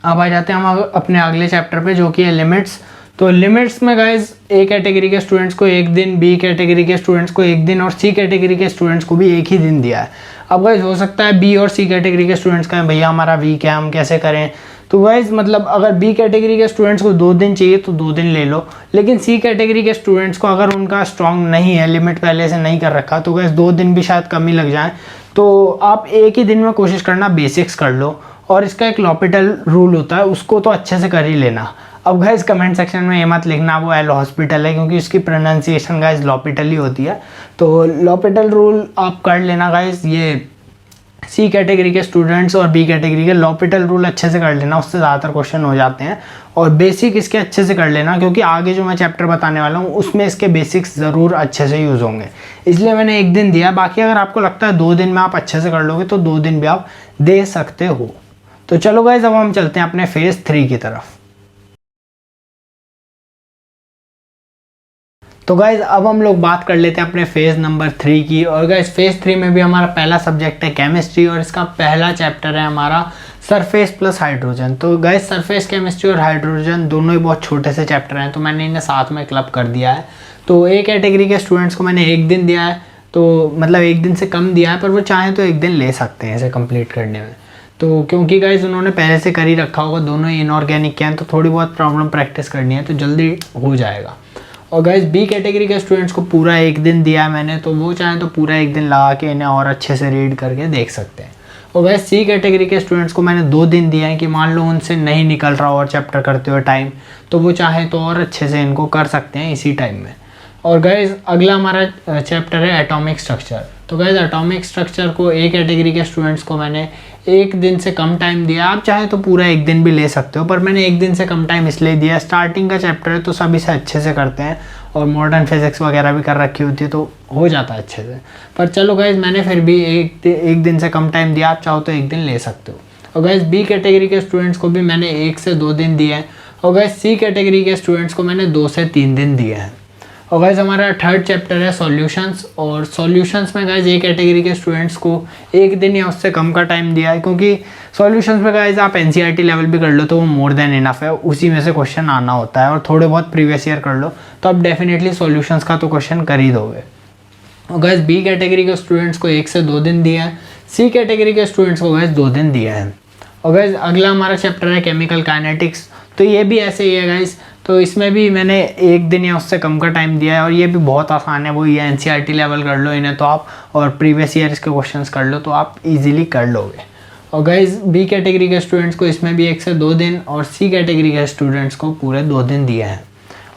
Speaker 1: अब आ जाते हैं हम अपने अगले चैप्टर पे, जो कि है लिमिट्स। तो लिमिट्स में गाइस ए कैटेगरी के स्टूडेंट्स को 1 दिन, बी कैटेगरी के स्टूडेंट्स को 1 दिन और सी कैटेगरी के स्टूडेंट्स को भी 1 ही दिन दिया है। अब गाइस हो सकता है बी और सी कैटेगरी के स्टूडेंट्स कहें भैया हमारा वीक है, हम कैसे करें। तो गाइस मतलब अगर बी कैटेगरी के स्टूडेंट्स को 2 दिन चाहिए तो 2 दिन ले लो, लेकिन सी कैटेगरी के स्टूडेंट्स को अगर उनका स्ट्रॉन्ग नहीं है, लिमिट पहले से नहीं कर रखा, तो गाइस 2 दिन भी शायद कम ही लग जाए। तो आप एक ही दिन में कोशिश करना बेसिक्स कर लो, और इसका एक लॉपिटल रूल होता है, उसको तो अच्छे से कर ही लेना। अब गाइस कमेंट सेक्शन में ये मत लिखना वो एल हॉस्पिटल है, क्योंकि उसकी प्रोनाउंसिएशन गाइस लॉपिटल ही होती है। तो लॉपिटल रूल आप कर लेना गाइस, ये सी कैटेगरी के स्टूडेंट्स और बी कैटेगरी के लॉपिटल रूल अच्छे से कर लेना, उससे ज़्यादातर क्वेश्चन हो जाते हैं। और बेसिक इसके अच्छे से कर लेना, क्योंकि आगे जो मैं चैप्टर बताने वाला हूँ उसमें इसके बेसिक्स ज़रूर अच्छे से यूज़ होंगे, इसलिए मैंने 1 दिन दिया। बाकी अगर आपको लगता है 2 दिन में आप अच्छे से कर लोगे तो 2 दिन भी आप दे सकते हो। तो चलो गाइस अब हम चलते हैं अपने फेज़ 3 की तरफ। तो गाइज अब हम लोग बात कर लेते हैं अपने फेज़ नंबर 3 की। और गाइज फेज़ 3 में भी हमारा पहला सब्जेक्ट है केमिस्ट्री, और इसका पहला चैप्टर है हमारा सरफेस प्लस हाइड्रोजन। तो गाइज सरफेस केमिस्ट्री और हाइड्रोजन दोनों ही बहुत छोटे से चैप्टर हैं, तो मैंने इन्हें साथ में क्लब कर दिया है। तो ए कैटेगरी के स्टूडेंट्स को मैंने 1 दिन दिया है, तो मतलब 1 दिन से कम दिया है, पर वो चाहें तो 1 दिन ले सकते हैं इसे कंप्लीट करने में। तो क्योंकि गाइज उन्होंने पहले से कर ही रखा होगा, दोनों ही इनऑर्गेनिक के हैं, तो थोड़ी बहुत प्रॉब्लम प्रैक्टिस करनी है तो जल्दी हो जाएगा। और गाइज बी कैटेगरी के स्टूडेंट्स को पूरा 1 दिन दिया है मैंने, तो वो चाहें तो पूरा 1 दिन लगा के इन्हें और अच्छे से रीड करके देख सकते हैं। और गाइज सी कैटेगरी के स्टूडेंट्स को मैंने 2 दिन दिया है कि मान लो उनसे नहीं निकल रहा और चैप्टर करते हुए टाइम, तो वो चाहें तो और अच्छे से इनको कर सकते हैं इसी टाइम में। और गाइज अगला हमारा चैप्टर है एटॉमिक स्ट्रक्चर। तो गाइज एटॉमिक स्ट्रक्चर को ए कैटेगरी के स्टूडेंट्स को मैंने 1 दिन से कम टाइम दिया। आप चाहे तो पूरा 1 दिन भी ले सकते हो, पर मैंने 1 दिन से कम टाइम इसलिए दिया, स्टार्टिंग का चैप्टर है तो सब इसे अच्छे से करते हैं, और मॉडर्न फिजिक्स वगैरह भी कर रखी होती है तो हो जाता है अच्छे से। पर चलो गाइज मैंने फिर भी एक दिन से कम टाइम दिया, आप चाहो तो 1 दिन ले सकते हो। और गाइज बी कैटेगरी के स्टूडेंट्स को भी मैंने 1 से 2 दिन दिए हैं, और गाइज सी कैटेगरी के स्टूडेंट्स को मैंने 2 से 3 दिन दिए हैं। और गाइज हमारा थर्ड चैप्टर है सॉल्यूशंस, और सॉल्यूशंस में गाइज ए कैटेगरी के स्टूडेंट्स को 1 दिन या उससे कम का टाइम दिया है, क्योंकि सॉल्यूशंस में गाइज आप एनसीईआरटी लेवल भी कर लो तो वो मोर देन इनफ है, उसी में से क्वेश्चन आना होता है, और थोड़े बहुत प्रीवियस ईयर कर लो तो आप डेफिनेटली सॉल्यूशंस का तो क्वेश्चन कर ही दोगे। और गाइज बी कैटेगरी के स्टूडेंट्स को 1 से 2 दिन दिया है, सी कैटेगरी के स्टूडेंट्स को गाइज 2 दिन दिया है। और गाइज अगला हमारा चैप्टर है केमिकल काइनेटिक्स। तो ये भी ऐसे ही है गाइज, तो इसमें भी मैंने 1 दिन या उससे कम का टाइम दिया है, और ये भी बहुत आसान है, वो ये एनसीईआरटी लेवल कर लो इन्हें तो आप, और प्रीवियस ईयर के क्वेश्चंस कर लो तो आप इजीली कर लोगे। और गाइज बी कैटेगरी के स्टूडेंट्स को इसमें भी 1 से 2 दिन, और सी कैटेगरी के स्टूडेंट्स को पूरे 2 दिन दिए हैं।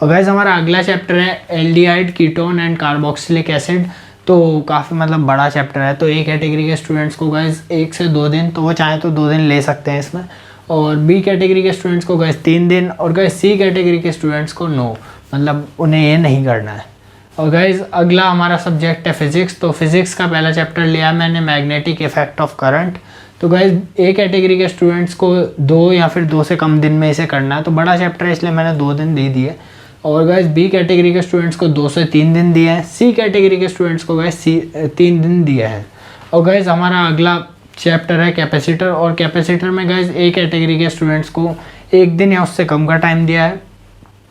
Speaker 1: और गाइज हमारा अगला चैप्टर है aldehyde, ketone and carboxylic acid. तो काफ़ी मतलब बड़ा चैप्टर है, तो ए कैटेगरी के स्टूडेंट्स को गाइज 1 से 2 दिन, तो वो चाहें तो 2 दिन ले सकते हैं इसमें, और बी कैटेगरी के स्टूडेंट्स को गाइस 3 दिन, और गाइस सी कैटेगरी के स्टूडेंट्स को नो, मतलब उन्हें ये नहीं करना है। और गाइस अगला हमारा सब्जेक्ट है फिजिक्स। तो फिजिक्स का पहला चैप्टर लिया मैंने मैग्नेटिक इफेक्ट ऑफ करंट। तो गाइस ए कैटेगरी के स्टूडेंट्स को 2 या फिर 2 से कम दिन में इसे करना है, तो बड़ा चैप्टर है इसलिए मैंने 2 दिन दे दिए। और गाइस बी कैटेगरी के स्टूडेंट्स को 2 से 3 दिन दिए हैं, सी कैटेगरी के स्टूडेंट्स को गाइस 3 दिन दिए हैं। और गाइस हमारा अगला चैप्टर है कैपेसिटर, और कैपेसिटर में गाइज ए कैटेगरी के स्टूडेंट्स को 1 दिन या उससे कम का टाइम दिया है,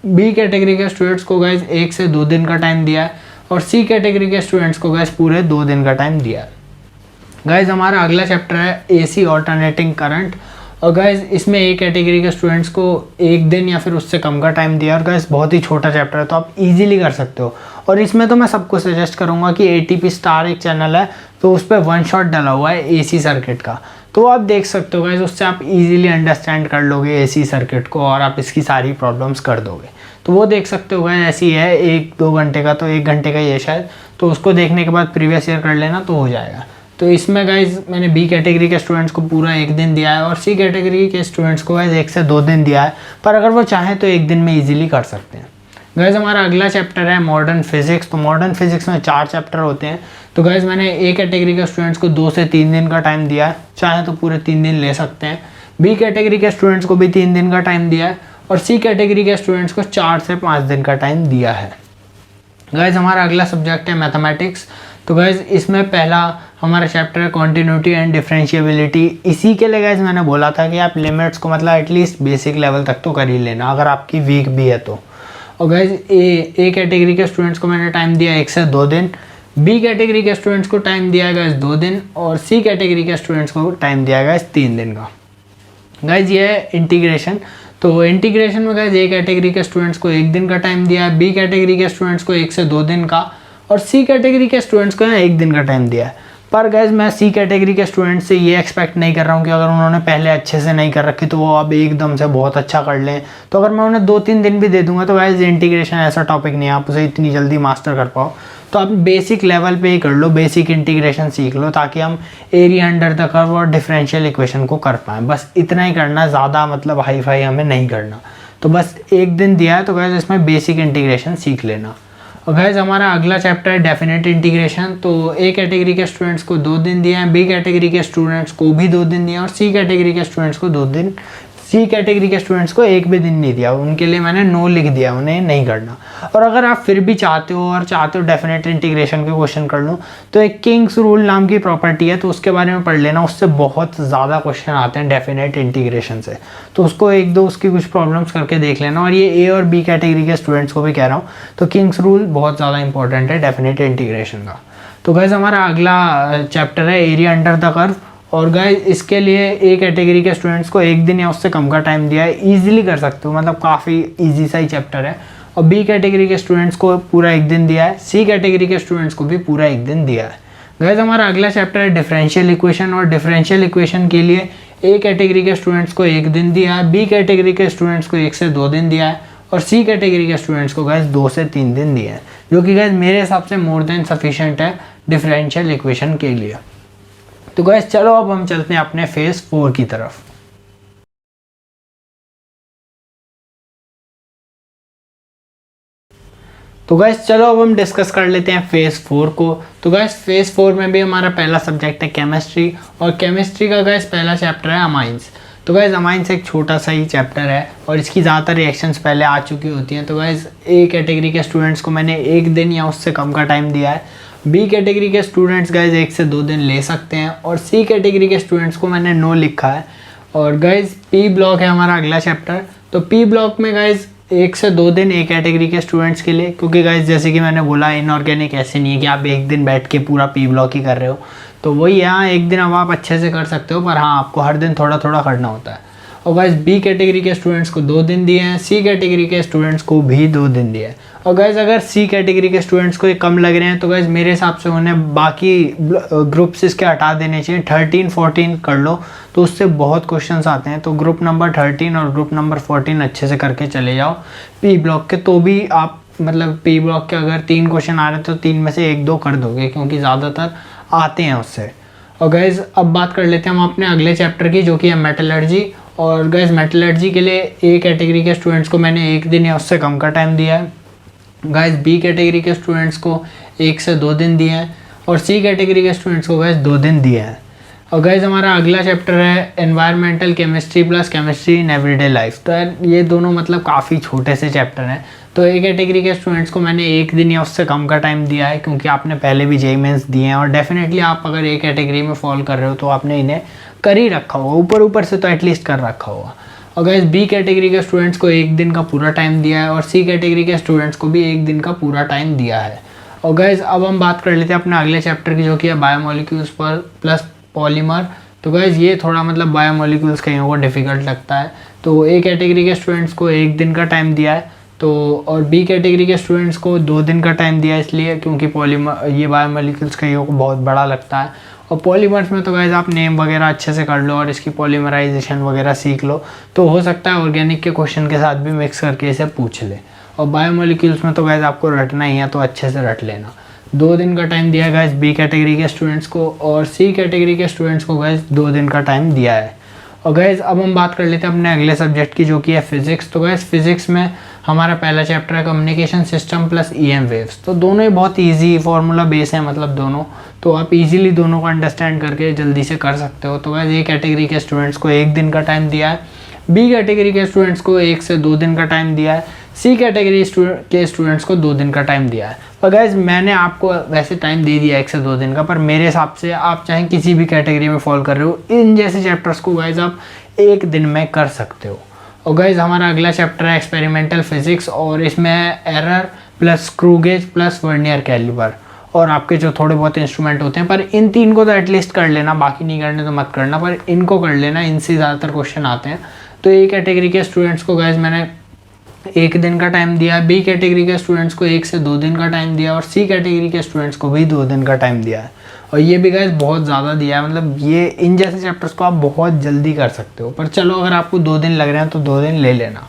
Speaker 1: बी कैटेगरी के स्टूडेंट्स को गाइज 1 से 2 दिन का टाइम दिया है, और सी कैटेगरी के स्टूडेंट्स को गाइज पूरे 2 दिन का टाइम दिया है। गाइज हमारा अगला चैप्टर है एसी ऑल्टरनेटिंग करंट, और गाइज इसमें ए कैटेगरी के स्टूडेंट्स को 1 दिन या फिर उससे कम का टाइम दिया, और गाइज बहुत ही छोटा चैप्टर है तो आप इजीली कर सकते हो। और इसमें तो मैं सबको सजेस्ट करूंगा कि एटीपी स्टार एक चैनल है, तो उस पर 1 शॉट डला हुआ है एसी सर्किट का, तो आप देख सकते हो गाइज, उससे आप इजीली अंडरस्टैंड कर लोगे एसी सर्किट को, और आप इसकी सारी प्रॉब्लम्स कर दोगे। तो वो देख सकते हो गाइस, ऐसी है 1-2 घंटे का, तो 1 घंटे का ये शायद, तो उसको देखने के बाद प्रीवियस ईयर कर लेना तो हो जाएगा। तो इसमें गाइज मैंने बी कैटेगरी के स्टूडेंट्स को पूरा 1 दिन दिया है और सी कैटेगरी के स्टूडेंट्स को गाइज 1 से 2 दिन दिया है, पर अगर वो चाहें तो 1 दिन में ईजिली कर सकते हैं। गाइज हमारा अगला चैप्टर है मॉडर्न फिजिक्स। तो मॉडर्न फिजिक्स में 4 चैप्टर होते हैं। तो गाइज मैंने ए कैटेगरी के स्टूडेंट्स को 2 से 3 दिन का टाइम दिया है, चाहे तो पूरे 3 दिन ले सकते हैं। बी कैटेगरी के स्टूडेंट्स को भी 3 दिन का टाइम दिया है और सी कैटेगरी के स्टूडेंट्स को 4 से 5 दिन का टाइम दिया है। गाइज हमारा अगला सब्जेक्ट है मैथमेटिक्स। तो गाइज इसमें पहला हमारा चैप्टर है कॉन्टिन्यूटी एंड डिफरेंशिएबिलिटी। इसी के लिए गाइज मैंने बोला था कि आप लिमिट्स को मतलब एटलीस्ट बेसिक लेवल तक तो कर ही लेना अगर आपकी वीक भी है तो। और गाइज ए कैटेगरी के स्टूडेंट्स को मैंने टाइम दिया 1 से 2 दिन, बी कैटेगरी के स्टूडेंट्स को टाइम दिया गाइज 2 दिन और सी कैटेगरी के स्टूडेंट्स को टाइम दिया गाइज 3 दिन का। गाइज ये है इंटीग्रेशन। तो इंटीग्रेशन में गाइज ए कैटेगरी के स्टूडेंट्स को 1 दिन का टाइम दिया है, बी कैटेगरी के स्टूडेंट्स को 1 से 2 दिन का और सी कैटेगरी के स्टूडेंट्स को 1 दिन का टाइम दिया है। पर गाइज मैं सी कैटेगरी के स्टूडेंट्स से ये एक्सपेक्ट नहीं कर रहा हूँ कि अगर उन्होंने पहले अच्छे से नहीं कर रखी तो वो अब एकदम से बहुत अच्छा कर लें। तो अगर मैं उन्हें 2-3 दिन भी दे दूंगा तो गाइज इंटीग्रेशन ऐसा टॉपिक नहीं है आप उसे इतनी जल्दी मास्टर कर पाओ। तो आप बेसिक लेवल पे ही कर लो, बेसिक इंटीग्रेशन सीख लो ताकि हम एरिया अंडर द कर्व और डिफरेंशियल इक्वेशन को कर पाएँ। बस इतना ही करना, ज़्यादा मतलब हाई फाई हमें नहीं करना। तो बस 1 दिन दिया है तो गाइज इसमें बेसिक इंटीग्रेशन सीख लेना। और गाइज हमारा अगला चैप्टर है डेफिनेट इंटीग्रेशन। तो ए कैटेगरी के स्टूडेंट्स को 2 दिन दिए हैं, बी कैटेगरी के स्टूडेंट्स को भी 2 दिन दिए हैं और सी कैटेगरी के स्टूडेंट्स को 2 दिन, सी कैटेगरी के स्टूडेंट्स को 1 भी दिन नहीं दिया, उनके लिए मैंने नो लिख दिया, उन्हें नहीं करना। और अगर आप फिर भी चाहते हो डेफिनेट इंटीग्रेशन के क्वेश्चन कर लूँ तो एक किंग्स रूल नाम की प्रॉपर्टी है, तो उसके बारे में पढ़ लेना, उससे बहुत ज़्यादा क्वेश्चन आते हैं डेफिनेट इंटीग्रेशन से। तो उसको 1-2 उसकी कुछ प्रॉब्लम्स करके देख लेना। और ये ए और बी कैटेगरी के स्टूडेंट्स को भी कह रहा हूँ, तो किंग्स रूल बहुत ज़्यादा इंपॉर्टेंट है डेफिनेट इंटीग्रेशन का। तो गाइस हमारा अगला चैप्टर है एरिया अंडर द कर्व। और गाइस इसके लिए ए कैटेगरी के स्टूडेंट्स को 1 दिन या उससे कम का टाइम दिया है, ईजिली कर सकते हो, मतलब काफ़ी ईजी सा ही चैप्टर है। और बी कैटेगरी के स्टूडेंट्स को पूरा 1 दिन दिया है, सी कैटेगरी के स्टूडेंट्स को भी पूरा 1 दिन दिया है। गाइस हमारा अगला चैप्टर है डिफरेंशियल इक्वेशन। और डिफरेंशियल इक्वेशन के लिए ए कैटेगरी के स्टूडेंट्स को 1 दिन दिया है, बी कैटेगरी के स्टूडेंट्स को 1 से 2 दिन दिया है और सी कैटेगरी के स्टूडेंट्स को गाइस 2 से 3 दिन दिए हैं, जो कि गाइस मेरे हिसाब से मोर देन सफिशिएंट है डिफरेंशियल इक्वेशन के लिए। तो गाइस चलो अब हम चलते हैं अपने फेज 4 की तरफ। तो गाइस चलो अब हम डिस्कस कर लेते हैं फेज 4 को। तो गाइस फेज 4 में भी हमारा पहला सब्जेक्ट है केमिस्ट्री और केमिस्ट्री का गाइस पहला चैप्टर है अमाइंस। तो गाइस अमाइंस एक छोटा सा ही चैप्टर है और इसकी ज़्यादातर रिएक्शंस पहले आ चुकी होती हैं। तो गाइस ए कैटेगरी के स्टूडेंट्स को मैंने 1 दिन या उससे कम का टाइम दिया है, बी कैटेगरी के स्टूडेंट्स गाइज 1 से 2 दिन ले सकते हैं और सी कैटेगरी के स्टूडेंट्स को मैंने नो लिखा है। और गाइज पी ब्लॉक है हमारा अगला चैप्टर। तो पी ब्लॉक में गाइज 1 से 2 दिन ए कैटेगरी के स्टूडेंट्स के लिए, क्योंकि गाइज जैसे कि मैंने बोला इनऑर्गेनिक ऐसे नहीं है कि आप 1 दिन बैठ के पूरा पी ब्लॉक ही कर रहे हो। तो वही यहाँ 1 दिन अब आप अच्छे से कर सकते हो, पर हाँ आपको हर दिन थोड़ा थोड़ा करना होता है। और गाइज बी कैटेगरी के स्टूडेंट्स को 2 दिन दिए हैं, सी कैटेगरी के स्टूडेंट्स को भी 2 दिन दिए हैं। और गाइज अगर सी कैटेगरी के स्टूडेंट्स को ये कम लग रहे हैं तो गाइज मेरे हिसाब से उन्हें बाकी ग्रुप्स इसके हटा देने चाहिए। 13-14 कर लो तो उससे बहुत क्वेश्चंस आते हैं। तो ग्रुप नंबर 13 और ग्रुप नंबर 14 अच्छे से करके चले जाओ पी ब्लॉक के, तो भी आप मतलब पी ब्लॉक के अगर 3 क्वेश्चन आ रहे हैं तो 3 में से 1-2 कर दोगे, क्योंकि ज़्यादातर आते हैं उससे। और गाइज अब बात कर लेते हैं हम अपने अगले चैप्टर की, जो कि है मेटलर्जी। और गाइज मेटलर्जी के लिए ए कैटेगरी के स्टूडेंट्स को मैंने 1 दिन या उससे कम का टाइम दिया है, गाइज बी कैटेगरी के स्टूडेंट्स को 1 से 2 दिन दिए हैं और सी कैटेगरी के स्टूडेंट्स को गाइज 2 दिन दिए हैं। और गाइज हमारा अगला चैप्टर है environmental chemistry plus chemistry in everyday life. तो यार ये दोनों मतलब काफ़ी छोटे से चैप्टर हैं। तो ए कैटेगरी के स्टूडेंट्स को मैंने 1 दिन या उससे कम का टाइम दिया है, क्योंकि आपने पहले भी जेईई मेंस दिए हैं और डेफिनेटली आप अगर ए कैटेगरी में फॉल कर रहे हो तो आपने इन्हें कर ही रखा होगा, ऊपर से तो एटलीस्ट कर रखा होगा। और गाइस बी कैटेगरी के स्टूडेंट्स को 1 दिन का पूरा टाइम दिया है और सी कैटेगरी के स्टूडेंट्स को भी 1 दिन का पूरा टाइम दिया है। और गाइस अब हम बात कर लेते हैं अपने अगले चैप्टर की, जो कि है बायोमोलिक्यूल्स पर प्लस पॉलीमर। तो गाइस ये थोड़ा मतलब बायोमोलिक्यूल्स कहीं को डिफ़िकल्ट लगता है। तो ए कैटेगरी के स्टूडेंट्स को 1 दिन का टाइम दिया है, तो और बी कैटेगरी के स्टूडेंट्स को 2 दिन का टाइम दिया है, इसलिए क्योंकि पॉलीमर ये बायोमोलिक्यूल्स कहीं को बहुत बड़ा लगता है। और पॉलीमर्स में तो गाइस आप नेम वगैरह अच्छे से कर लो और इसकी पॉलीमराइजेशन वगैरह सीख लो, तो हो सकता है ऑर्गेनिक के क्वेश्चन के साथ भी मिक्स करके इसे पूछ ले। और बायोमोलिक्यूल्स में तो गाइस आपको रटना ही है, तो अच्छे से रट लेना। 2 दिन का टाइम दिया है गाइस बी कैटेगरी के स्टूडेंट्स को, और सी कैटेगरी के स्टूडेंट्स को गाइस 2 दिन का टाइम दिया है। और गाइस अब हम बात कर लेते हैं अपने अगले सब्जेक्ट की, जो कि है फिजिक्स। तो गाइस फिजिक्स में हमारा पहला चैप्टर है communication system plus EM waves. तो दोनों ही बहुत इजी फॉर्मूला बेस है, मतलब दोनों, तो आप इजीली दोनों को अंडरस्टैंड करके जल्दी से कर सकते हो। तो गाइस ए कैटेगरी के स्टूडेंट्स को 1 दिन का टाइम दिया है, बी कैटेगरी के स्टूडेंट्स को 1 से 2 दिन का टाइम दिया है, सी कैटेगरी के स्टूडेंट्स को 2 दिन का टाइम दिया है। पर गाइज मैंने आपको वैसे टाइम दे दिया 1 से 2 दिन का, पर मेरे हिसाब से आप चाहे किसी भी कैटेगरी में फॉलो कर रहे हो, इन जैसे चैप्टर्स को गाइज आप 1 दिन में कर सकते हो। और गाइज हमारा अगला चैप्टर है एक्सपेरिमेंटल फिजिक्स, और इसमें है error plus screw gauge plus vernier calliper, और आपके जो थोड़े बहुत इंस्ट्रूमेंट होते हैं। पर इन 3 को तो एटलीस्ट कर लेना, बाकी नहीं करने तो मत करना, पर इनको कर लेना, इनसे ज़्यादातर क्वेश्चन आते हैं। तो ए कैटेगरी के स्टूडेंट्स को गाइज मैंने 1 दिन का टाइम दिया है, बी कैटेगरी के स्टूडेंट्स को 1 से 2 दिन का टाइम दिया, और सी कैटेगरी के स्टूडेंट्स को भी 2 दिन का टाइम दिया है। और ये भी गाइस बहुत ज़्यादा दिया है, मतलब ये इन जैसे चैप्टर्स को आप बहुत जल्दी कर सकते हो। पर चलो अगर आपको 2 दिन लग रहे हैं तो 2 दिन ले लेना।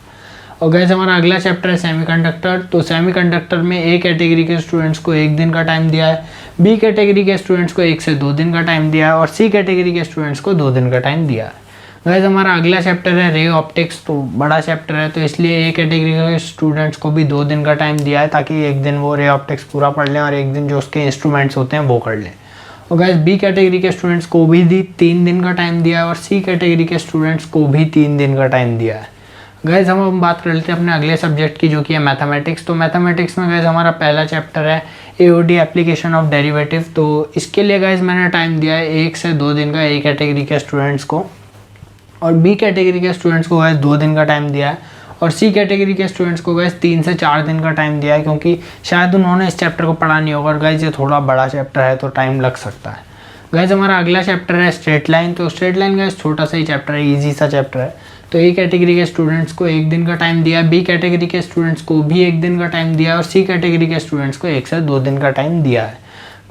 Speaker 1: और गाइस हमारा अगला चैप्टर है सेमीकंडक्टर। तो सेमीकंडक्टर में ए कैटेगरी के स्टूडेंट्स को 1 दिन का टाइम दिया है, बी कैटेगरी के स्टूडेंट्स को 1 से 2 दिन का टाइम दिया है, और सी कैटेगरी के स्टूडेंट्स को 2 दिन का टाइम दिया है। गाइस हमारा अगला चैप्टर है रे ऑप्टिक्स। तो बड़ा चैप्टर है, तो इसलिए ए कैटेगरी के स्टूडेंट्स को भी 2 दिन का टाइम दिया है, ताकि 1 दिन वो रे ऑप्टिक्स पूरा पढ़ लें और 1 दिन जो उसके इंस्ट्रूमेंट्स होते हैं वो कर लें। और गाइस बी कैटेगरी के स्टूडेंट्स को भी 3 दिन का टाइम दिया है, और सी कैटेगरी के स्टूडेंट्स को भी 3 दिन का टाइम दिया है। गाइस हम बात कर लेते हैं अपने अगले सब्जेक्ट की, जो कि है मैथमेटिक्स। तो मैथमेटिक्स में गाइस हमारा पहला चैप्टर है एओडी एप्लीकेशन ऑफ डेरिवेटिव। तो इसके लिए गाइस मैंने टाइम दिया है 1 से 2 दिन का ए कैटेगरी के स्टूडेंट्स को, और बी कैटेगरी के स्टूडेंट्स को गाइस 2 दिन का टाइम दिया है, और सी कैटेगरी के स्टूडेंट्स को गाइस 3 से 4 दिन का टाइम दिया है, क्योंकि शायद उन्होंने इस चैप्टर को पढ़ा नहीं होगा, और गाइस ये थोड़ा बड़ा चैप्टर है तो टाइम लग सकता है। गाइस हमारा अगला चैप्टर है स्ट्रेट लाइन। तो स्ट्रेट लाइन गाइस छोटा सा ही चैप्टर है, ईजी सा चैप्टर है। तो ए कैटेगरी के स्टूडेंट्स को 1 दिन का टाइम दिया, बी कैटेगरी के स्टूडेंट्स को भी 1 दिन का टाइम दिया, और सी कैटेगरी के स्टूडेंट्स को 1 से 2 दिन का टाइम दिया है।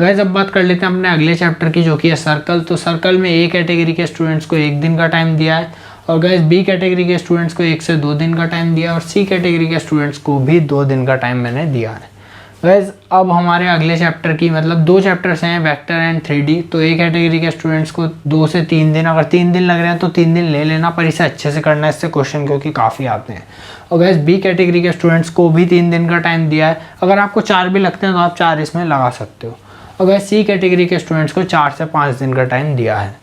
Speaker 1: गाइस अब बात कर लेते हैं अपने अगले चैप्टर की, जो कि है सर्कल। तो सर्कल में ए कैटेगरी के स्टूडेंट्स को 1 दिन का टाइम दिया है, और गाइस बी कैटेगरी के स्टूडेंट्स को 1 से 2 दिन का टाइम दिया, और सी कैटेगरी के स्टूडेंट्स को भी 2 दिन का टाइम मैंने दिया है। गाइस अब हमारे अगले चैप्टर की, मतलब 2 चैप्टर्स हैं, वेक्टर एंड 3D। तो ए कैटेगरी के स्टूडेंट्स को 2 से 3 दिन, अगर 3 दिन लग रहे हैं तो 3 दिन ले लेना, पर इसे अच्छे से करना है, इससे क्वेश्चन क्योंकि काफ़ी आते हैं। और गाइस बी कैटेगरी के स्टूडेंट्स को भी 3 दिन का टाइम दिया है, अगर आपको 4 भी लगते हैं तो आप 4 इसमें लगा सकते हो। और गाइस सी कैटेगरी के स्टूडेंट्स को 4 से 5 दिन का टाइम दिया है।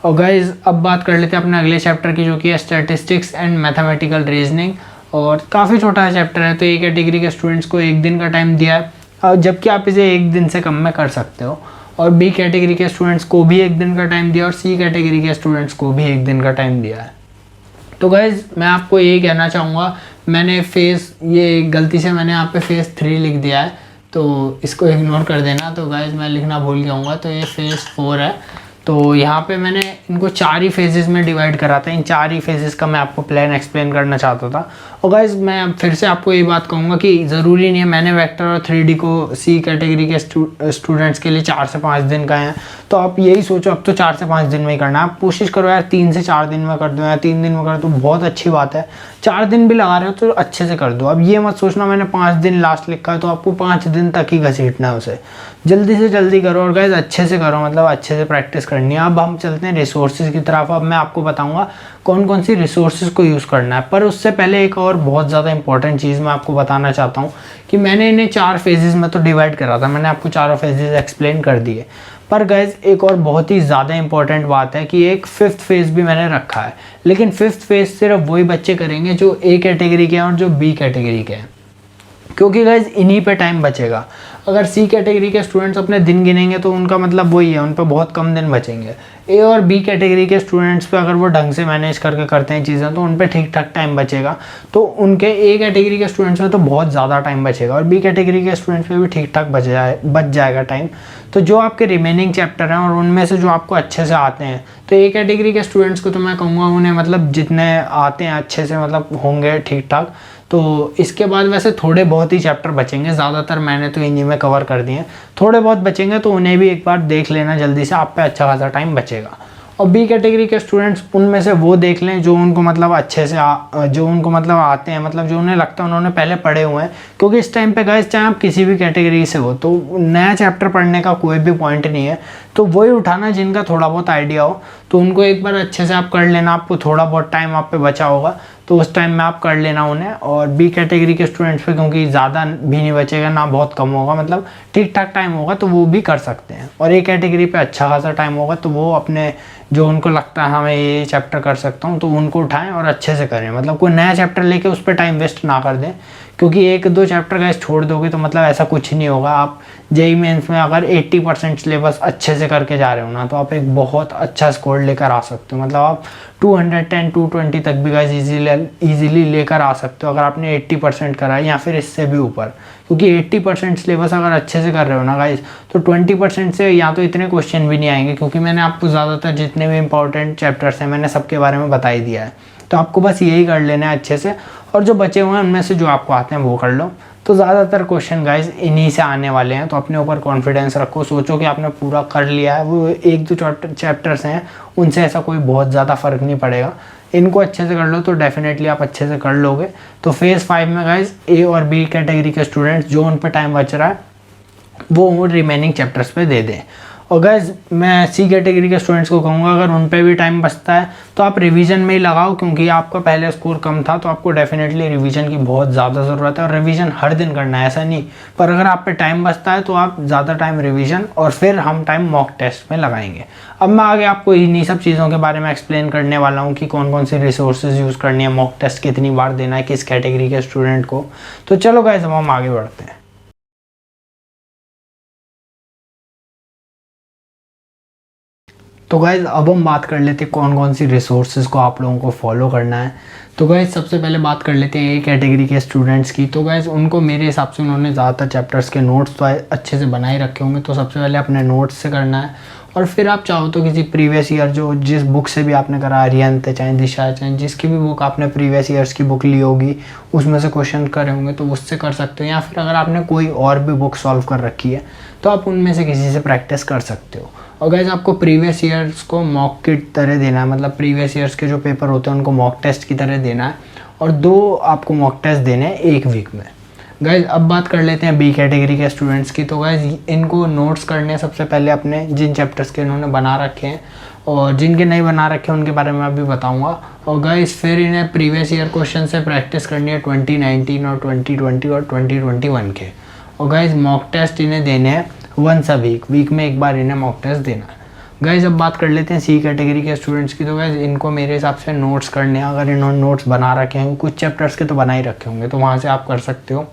Speaker 1: और गाइस अब बात कर लेते हैं अपने अगले चैप्टर की, जो कि है स्टैटिस्टिक्स एंड मैथमेटिकल रीजनिंग, और काफ़ी छोटा चैप्टर है। तो ए कैटेगरी के स्टूडेंट्स को 1 दिन का टाइम दिया है, और जबकि आप इसे 1 दिन से कम में कर सकते हो। और बी कैटेगरी के स्टूडेंट्स को भी 1 दिन का टाइम दिया, और सी कैटेगरी के स्टूडेंट्स को भी 1 दिन का टाइम दिया है। तो गाइस मैं आपको ये कहना चाहूँगा, मैंने ये गलती से मैंने यहाँ पे फेज़ 3 लिख दिया है, तो इसको इग्नोर कर देना। तो गाइस मैं लिखना भूल गया हूँ, तो ये फेज़ 4 है। तो यहाँ पे मैंने इनको 4 ही फेजेस में डिवाइड करा था, इन 4 ही फेजेस का मैं आपको प्लान एक्सप्लेन करना चाहता था। और गाइज मैं फिर से आपको ये बात कहूँगा कि ज़रूरी नहीं है मैंने वेक्टर और 3D को सी कैटेगरी के स्टूडेंट्स के लिए 4 से 5 दिन का है, तो आप यही सोचो अब तो 4 से 5 दिन में ही करना है। आप कोशिश करो यार 3 से 4 दिन में कर दो, या 3 दिन में कर दो, बहुत अच्छी बात है। 4 दिन भी लगा रहे हो तो अच्छे से कर दो। अब ये मत सोचना मैंने 5 दिन लास्ट लिखा है तो आपको 5 दिन तक ही घसीटना है उसे, जल्दी से जल्दी करो और गाइज अच्छे से करो, मतलब अच्छे से प्रैक्टिस करनी है। अब हम चलते हैं रिसोर्सेज की तरफ। अब मैं आपको बताऊंगा कौन कौन सी रिसोर्सेज को यूज़ करना है, पर उससे पहले एक और बहुत ज़्यादा इंपॉर्टेंट चीज़ मैं आपको बताना चाहता हूँ कि मैंने इन्हें 4 फेजेज़ में तो डिवाइड करा था, मैंने आपको 4 फेजेज़ एक्सप्लेन कर दिए। पर गाइज एक और बहुत ही ज़्यादा इंपॉर्टेंट बात है कि एक 5th फेज़ भी मैंने रखा है, लेकिन 5th फेज़ सिर्फ वही बच्चे करेंगे जो ए कैटेगरी के हैं और जो बी कैटेगरी के हैं, क्योंकि गाइज इन्हीं पे टाइम बचेगा। अगर सी कैटेगरी के स्टूडेंट्स अपने दिन गिनेंगे तो उनका मतलब वही है, उन पर बहुत कम दिन बचेंगे। ए और बी कैटेगरी के स्टूडेंट्स पे अगर वो ढंग से मैनेज करके करते हैं चीज़ें तो उन पे ठीक ठाक टाइम बचेगा, तो उनके ए कैटेगरी के स्टूडेंट्स में तो बहुत ज़्यादा टाइम बचेगा और बी कैटेगरी के स्टूडेंट्स पे भी ठीक ठाक बच जाएगा टाइम। तो जो आपके रिमेनिंग चैप्टर हैं और उनमें से जो आपको अच्छे से आते हैं, तो ए कैटेगरी के स्टूडेंट्स को तो मैं कहूँगा उन्हें मतलब जितने आते हैं अच्छे से मतलब होंगे ठीक ठाक। तो इसके बाद वैसे थोड़े बहुत ही चैप्टर बचेंगे, ज़्यादातर मैंने तो इन्हीं में कवर कर दिए हैं, थोड़े बहुत बचेंगे तो उन्हें भी एक बार देख लेना जल्दी से, आप पे अच्छा खासा टाइम बचेगा। और बी कैटेगरी के स्टूडेंट्स उनमें से वो देख लें जो उनको मतलब अच्छे से जो उनको मतलब आते हैं, मतलब जो उन्हें लगता है उन्होंने पहले पढ़े हुए हैं। क्योंकि इस टाइम पे गाइस चाहे आप किसी भी कैटेगरी से हो तो नया चैप्टर पढ़ने का कोई भी पॉइंट नहीं है। तो वही उठाना जिनका थोड़ा बहुत आइडिया हो, तो उनको एक बार अच्छे से आप कर लेना। आपको थोड़ा बहुत टाइम आप पे बचा होगा तो उस टाइम में आप कर लेना उन्हें। और बी कैटेगरी के स्टूडेंट्स पे क्योंकि ज़्यादा भी नहीं बचेगा ना बहुत कम होगा, मतलब ठीक ठाक टाइम होगा तो वो भी कर सकते हैं। और ए कैटेगरी पे अच्छा खासा टाइम होगा तो वो अपने जो उनको लगता है हाँ मैं ये चैप्टर कर सकता हूँ तो उनको उठाएं और अच्छे से करें। मतलब कोई नया चैप्टर लेके उस पर टाइम वेस्ट ना कर दें, क्योंकि एक दो चैप्टर गाइस छोड़ दोगे तो मतलब ऐसा कुछ नहीं होगा। आप जेईई मेंस में अगर 80% सिलेबस अच्छे से करके जा रहे हो ना तो आप एक बहुत अच्छा स्कोर लेकर आ सकते हो। मतलब आप 210 220 तक भी गाइस इजीली लेकर आ सकते हो अगर आपने 80% करा है या फिर इससे भी ऊपर। क्योंकि 80% सिलेबस अगर अच्छे से कर रहे हो ना गाइस तो 20% से या तो इतने क्वेश्चन भी नहीं आएंगे, क्योंकि मैंने आपको ज़्यादातर जितने भी इंपॉर्टेंट चैप्टर्स हैं मैंने सबके बारे में बता ही दिया है। तो आपको बस यही कर लेना है अच्छे से, और जो बचे हुए हैं उनमें से जो आपको आते हैं वो कर लो। तो ज़्यादातर क्वेश्चन गाइस इन्हीं से आने वाले हैं, तो अपने ऊपर कॉन्फिडेंस रखो, सोचो कि आपने पूरा कर लिया है। वो एक दो चैप्टर्स हैं उनसे ऐसा कोई बहुत ज़्यादा फ़र्क नहीं पड़ेगा, इनको अच्छे से कर लो तो डेफिनेटली आप अच्छे से कर लोगे। तो फेज़ 5 में गाइस ए और बी कैटेगरी के स्टूडेंट्स जो उन पर टाइम बच रहा है वो रिमेनिंग चैप्टर्स पे दे दें। और गाइस मैं सी कैटेगरी के स्टूडेंट्स को कहूँगा अगर उन पे भी टाइम बचता है तो आप रिवीजन में ही लगाओ, क्योंकि आपका पहले स्कोर कम था तो आपको डेफिनेटली रिवीजन की बहुत ज़्यादा ज़रूरत है। और रिवीजन हर दिन करना है ऐसा नहीं, पर अगर आप पे टाइम बचता है तो आप ज़्यादा टाइम रिवीजन और फिर हम टाइम मॉक टेस्ट में लगाएंगे। अब मैं आगे आपको इन्हीं सब चीज़ों के बारे में एक्सप्लेन करने वाला हूँ कि कौन कौन सी रिसोर्सेज यूज़ करनी है, मॉक टेस्ट कितनी बार देना है किस कैटेगरी के स्टूडेंट को। तो चलो गाइस अब हम आगे बढ़ते हैं। तो गाइज़ अब हम बात कर लेते हैं कौन कौन सी रिसोर्सेज को आप लोगों को फॉलो करना है। तो गाइज़ सबसे पहले बात कर लेते हैं ए कैटेगरी के स्टूडेंट्स की। तो गाइज़ उनको मेरे हिसाब से उन्होंने ज़्यादातर चैप्टर्स के नोट्स तो अच्छे से बनाए रखे होंगे, तो सबसे पहले अपने नोट्स से करना है। और फिर आप चाहो तो किसी प्रीवियस ईयर जो जिस बुक से भी आपने करा, आर्यंत चाहे दिशा चाहे जिसकी भी बुक आपने प्रीवियस ईयर्स की बुक ली होगी उसमें से क्वेश्चन करे होंगे तो उससे कर सकते हो। या फिर अगर आपने कोई और भी बुक सॉल्व कर रखी है तो आप उनमें से किसी से प्रैक्टिस कर सकते हो। और गाइस आपको प्रीवियस ईयर्स को मॉक की तरह देना है, मतलब प्रीवियस ईयर्स के जो पेपर होते हैं उनको मॉक टेस्ट की तरह देना है। और 2 आपको मॉक टेस्ट देने हैं एक वीक में। गाइस अब बात कर लेते हैं बी कैटेगरी के स्टूडेंट्स की। तो गाइस इनको नोट्स करने हैं सबसे पहले अपने जिन चैप्टर्स के इन्होंने बना रखे हैं, और जिनके नहीं बना रखे हैं उनके बारे में अभी बताऊंगा। और गाइस फिर इन्हें प्रीवियस ईयर क्वेश्चन से प्रैक्टिस करनी है 2019 और 2020 और 2021 के। और गाइस मॉक टेस्ट इन्हें देने हैं वंस अ वीक में एक बार इन्हें मॉक टेस्ट देना है। गाइस अब बात कर लेते हैं सी कैटेगरी के स्टूडेंट्स की। तो गाइस इनको मेरे हिसाब से नोट्स करने हैं, अगर इन्होंने नोट्स बना रखे हैं कुछ चैप्टर्स के तो बना ही रखे होंगे तो वहाँ से आप कर सकते हो।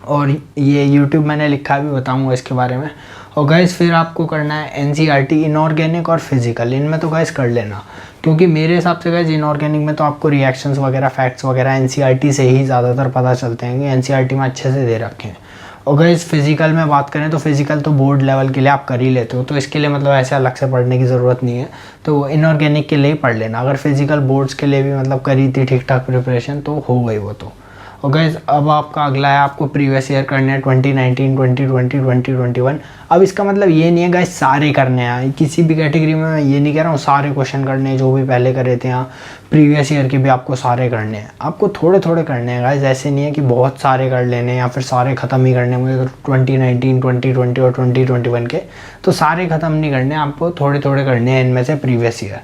Speaker 1: और ये यूट्यूब मैंने लिखा भी बताऊंगा इसके बारे में। और गाइस फिर आपको करना है एनसीईआरटी इनऑर्गेनिक और फिजिकल, इनमें तो गाइस कर लेना, क्योंकि मेरे हिसाब से गाइस इनऑर्गेनिक में तो आपको रिएक्शंस वगैरह फैक्ट्स वगैरह एनसीईआरटी से ही ज़्यादातर पता चलते हैं कि एनसीईआरटी में अच्छे से दे रखे हैं। और गाइस फिजिकल में बात करें तो फिजिकल तो बोर्ड लेवल के लिए आप कर ही लेते हो, तो इसके लिए मतलब ऐसे अलग से पढ़ने की ज़रूरत नहीं है, तो इनऑर्गेनिक के लिए ही पढ़ लेना। अगर फिजिकल बोर्ड्स के लिए भी मतलब करी थी ठीक ठाक प्रिपरेशन तो हो गई वो तो। और गाइस अब आपका अगला है आपको प्रीवियस ईयर करने हैं 2019 2020 2021। अब इसका मतलब ये नहीं है गाइस सारे करने हैं, किसी भी कैटेगरी में मैं ये नहीं कह रहा हूँ सारे क्वेश्चन करने हैं जो भी पहले करे थे यहाँ प्रीवियस ईयर के भी आपको सारे करने हैं, आपको थोड़े थोड़े करने हैं गाइस। ऐसे नहीं है कि बहुत सारे कर लेने हैं या फिर सारे ख़त्म ही करने मुझे 2019 2020 और 2021 के, तो सारे ख़त्म नहीं करने, आपको थोड़े थोड़े करने हैं इनमें से प्रीवियस ईयर।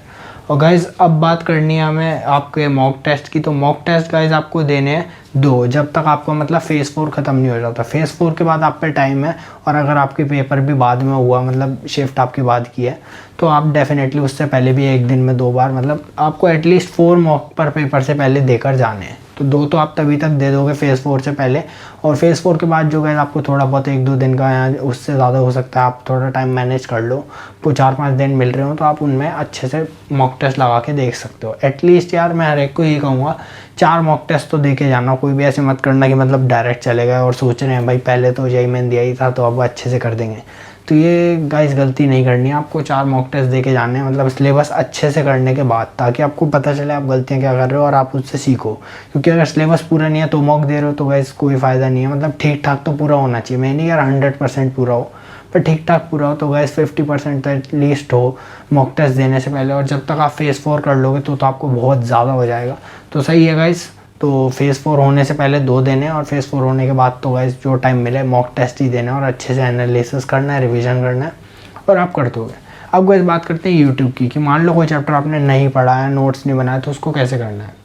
Speaker 1: और गाइज़ अब बात करनी है हमें आपके मॉक टेस्ट की। तो मॉक टेस्ट गाइज़ आपको देने हैं 2 जब तक आपको मतलब फेज़ 4 ख़त्म नहीं हो जाता। फेज़ 4 के बाद आप पे टाइम है, और अगर आपके पेपर भी बाद में हुआ मतलब शिफ्ट आपके बाद की है तो आप डेफिनेटली उससे पहले भी एक दिन में 2 बार मतलब आपको एटलीस्ट 4 मॉक पर पेपर से पहले देकर जाने हैं। तो 2 तो आप तभी तक दे दोगे फेज़ 4 से पहले। और फेज़ 4 के बाद जो गाइस आपको थोड़ा बहुत 1-2 दिन का या उससे ज़्यादा हो सकता है, आप थोड़ा टाइम मैनेज कर लो, तो 4-5 दिन मिल रहे हो तो आप उनमें अच्छे से मॉक टेस्ट लगा के देख सकते हो। एटलीस्ट यार मैं हर एक को यही कहूँगा 4 मॉक टेस्ट तो दे के जाना, कोई भी ऐसे मत करना कि मतलब डायरेक्ट चले गए और सोच रहे हैं भाई पहले तो जेईई मेन दिया ही था तो अब अच्छे से कर देंगे। तो ये गाइस गलती नहीं करनी है, आपको 4 मॉक टेस्ट दे के जाने हैं, मतलब सिलेबस अच्छे से करने के बाद, ताकि आपको पता चले आप गलतियाँ क्या कर रहे हो और आप उससे सीखो। क्योंकि अगर सिलेबस पूरा नहीं है तो मॉक दे रहे हो तो गाइस कोई फ़ायदा नहीं है, मतलब ठीक ठाक तो पूरा होना चाहिए। मैं नहीं कह रहा 100% पूरा हो, पर ठीक ठाक पूरा हो तो गैस 50% एटलीस्ट हो मॉक टेस्ट देने से पहले। और जब तक आप फेज़ 4 कर लोगे तो आपको बहुत ज़्यादा हो जाएगा। तो सही है गाइस, तो फेज़ 4 होने से पहले 2 देने और फेज़ 4 होने के बाद तो गाइस जो टाइम मिले मॉक टेस्ट ही देना और अच्छे से एनालिसिस करना है, रिवीजन करना है और आप कर दोगे। अब गाइस बात करते हैं यूट्यूब की, कि मान लो कोई चैप्टर आपने नहीं पढ़ा है, नोट्स नहीं बनाया, तो उसको कैसे करना है।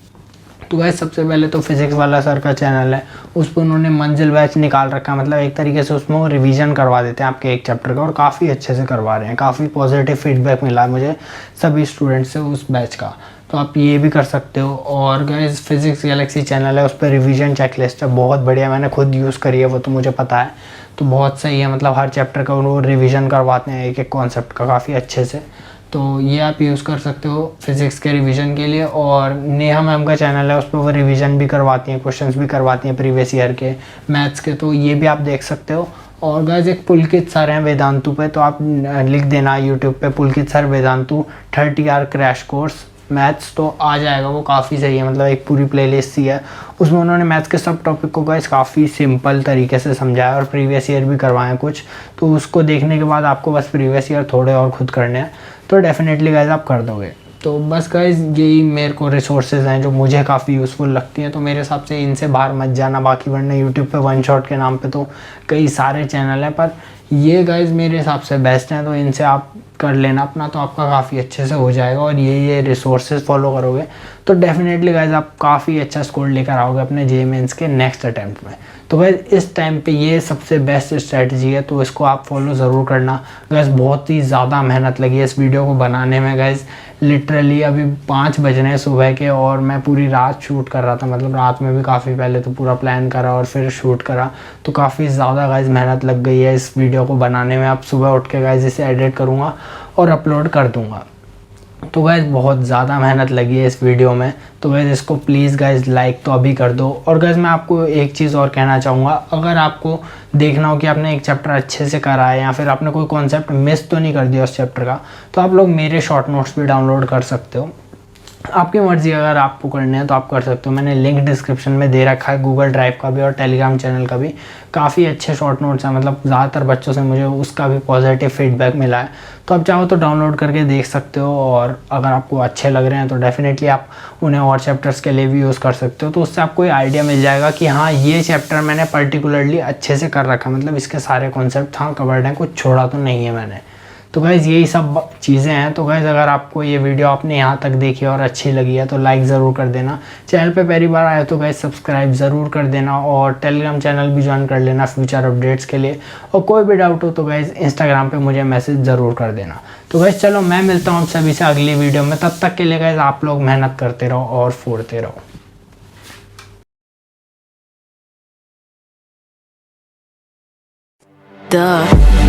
Speaker 1: तो गाइस सबसे पहले तो फिज़िक्स वाला सर का चैनल है, उस पर उन्होंने मंजिल बैच निकाल रखा है। मतलब एक तरीके से उसमें वो रिवीजन करवा देते हैं आपके एक चैप्टर का और काफ़ी अच्छे से करवा रहे हैं। काफ़ी पॉजिटिव फीडबैक मिला है मुझे सभी स्टूडेंट्स से उस बैच का, तो आप ये भी कर सकते हो। और गाइस फिज़िक्स गैलेक्सी चैनल है, उस पर रिवीजन चेकलिस्ट है, बहुत बढ़िया, मैंने खुद यूज़ करी है वो, तो मुझे पता है, तो बहुत सही है। मतलब हर चैप्टर का वो रिवीजन करवाते हैं एक एक कॉन्सेप्ट का काफ़ी अच्छे से, तो ये आप यूज़ कर सकते हो फिज़िक्स के रिवीजन के लिए। और नेहा मैम का चैनल है, उस पर वो रिवीजन भी करवाती हैं, क्वेश्चंस भी करवाती हैं प्रीवियस ईयर के मैथ्स के, तो ये भी आप देख सकते हो। और गाइस एक पुलकित सर हैं वेदांतु पे, तो आप लिख देना यूट्यूब पे Pulkit sir Vedantu 30 hour crash course maths, तो आ जाएगा वो, काफ़ी सही है। मतलब एक पूरी प्लेलिस्ट सी है, उसमें उन्होंने मैथ्स के सब टॉपिक को गाइस काफ़ी सिंपल तरीके से समझाया और प्रीवियस ईयर भी करवाए हैं कुछ, तो उसको देखने के बाद आपको बस प्रीवियस ईयर थोड़े और खुद करने हैं, तो डेफिनेटली गाइस आप कर दोगे। तो बस गाइस यही मेरे को रिसोर्सेज हैं जो मुझे काफ़ी यूज़फुल लगती हैं, तो मेरे हिसाब से इनसे बाहर मत जाना। बाकी वरना यूट्यूब पे वन शॉट के नाम पे तो कई सारे चैनल हैं, पर ये गाइस मेरे हिसाब से बेस्ट हैं, तो इनसे आप कर लेना अपना, तो आपका काफ़ी अच्छे से हो जाएगा। और ये रिसोर्सेज फॉलो करोगे तो डेफिनेटली गाइस आप काफ़ी अच्छा स्कोर लेकर आओगे अपने जे मेंस के नेक्स्ट अटैम्प्ट में। तो गाइस इस टाइम पे ये सबसे बेस्ट स्ट्रेटजी है, तो इसको आप फॉलो ज़रूर करना। गाइस बहुत ही ज़्यादा मेहनत लगी है इस वीडियो को बनाने में गाइस, लिटरली अभी 5 बज रहे हैं सुबह के और मैं पूरी रात शूट कर रहा था। मतलब रात में भी काफ़ी पहले तो पूरा प्लान करा और फिर शूट करा, तो काफ़ी ज़्यादा गाइस मेहनत लग गई है इस वीडियो को बनाने में। अब सुबह उठ के गाइस इसे एडिट करूँगा और अपलोड कर दूँगा, तो गाइस बहुत ज़्यादा मेहनत लगी है इस वीडियो में। तो गाइस इसको प्लीज़ गाइस लाइक तो अभी कर दो। और गाइस मैं आपको एक चीज़ और कहना चाहूँगा, अगर आपको देखना हो कि आपने एक चैप्टर अच्छे से करा है या फिर आपने कोई कॉन्सेप्ट मिस तो नहीं कर दिया उस चैप्टर का, तो आप लोग मेरे शॉर्ट नोट्स भी डाउनलोड कर सकते हो। आपकी मर्ज़ी, अगर आपको करने हैं तो आप कर सकते हो। मैंने लिंक डिस्क्रिप्शन में दे रखा है गूगल ड्राइव का भी और टेलीग्राम चैनल का भी। काफ़ी अच्छे शॉर्ट नोट्स हैं, मतलब ज़्यादातर बच्चों से मुझे उसका भी पॉजिटिव फीडबैक मिला है, तो आप चाहो तो डाउनलोड करके देख सकते हो। और अगर आपको अच्छे लग रहे हैं तो डेफिनेटली आप उन्हें और चैप्टर्स के लिए भी यूज़ कर सकते हो, तो उससे आपको ये आइडिया मिल जाएगा कि हाँ ये चैप्टर मैंने पर्टिकुलरली अच्छे से कर रखा है, मतलब इसके सारे कॉन्सेप्ट हाँ कवर्ड हैं, कुछ छोड़ा तो नहीं है मैंने। तो गाइज़ यही सब चीज़ें हैं। तो गाइज़ अगर आपको ये वीडियो आपने यहाँ तक देखी और अच्छी लगी है तो लाइक ज़रूर कर देना। चैनल पे पहली बार आए तो गाइज़ सब्सक्राइब ज़रूर कर देना और टेलीग्राम चैनल भी ज्वाइन कर लेना फ्यूचर अपडेट्स के लिए। और कोई भी डाउट हो तो गाइज़ इंस्टाग्राम पे मुझे मैसेज ज़रूर कर देना। तो गाइज़ चलो मैं मिलता हूँ आप सभी से अगली वीडियो में, तब तक के लिए गाइज़ आप लोग मेहनत करते रहो और फोड़ते रहो।
Speaker 2: Duh.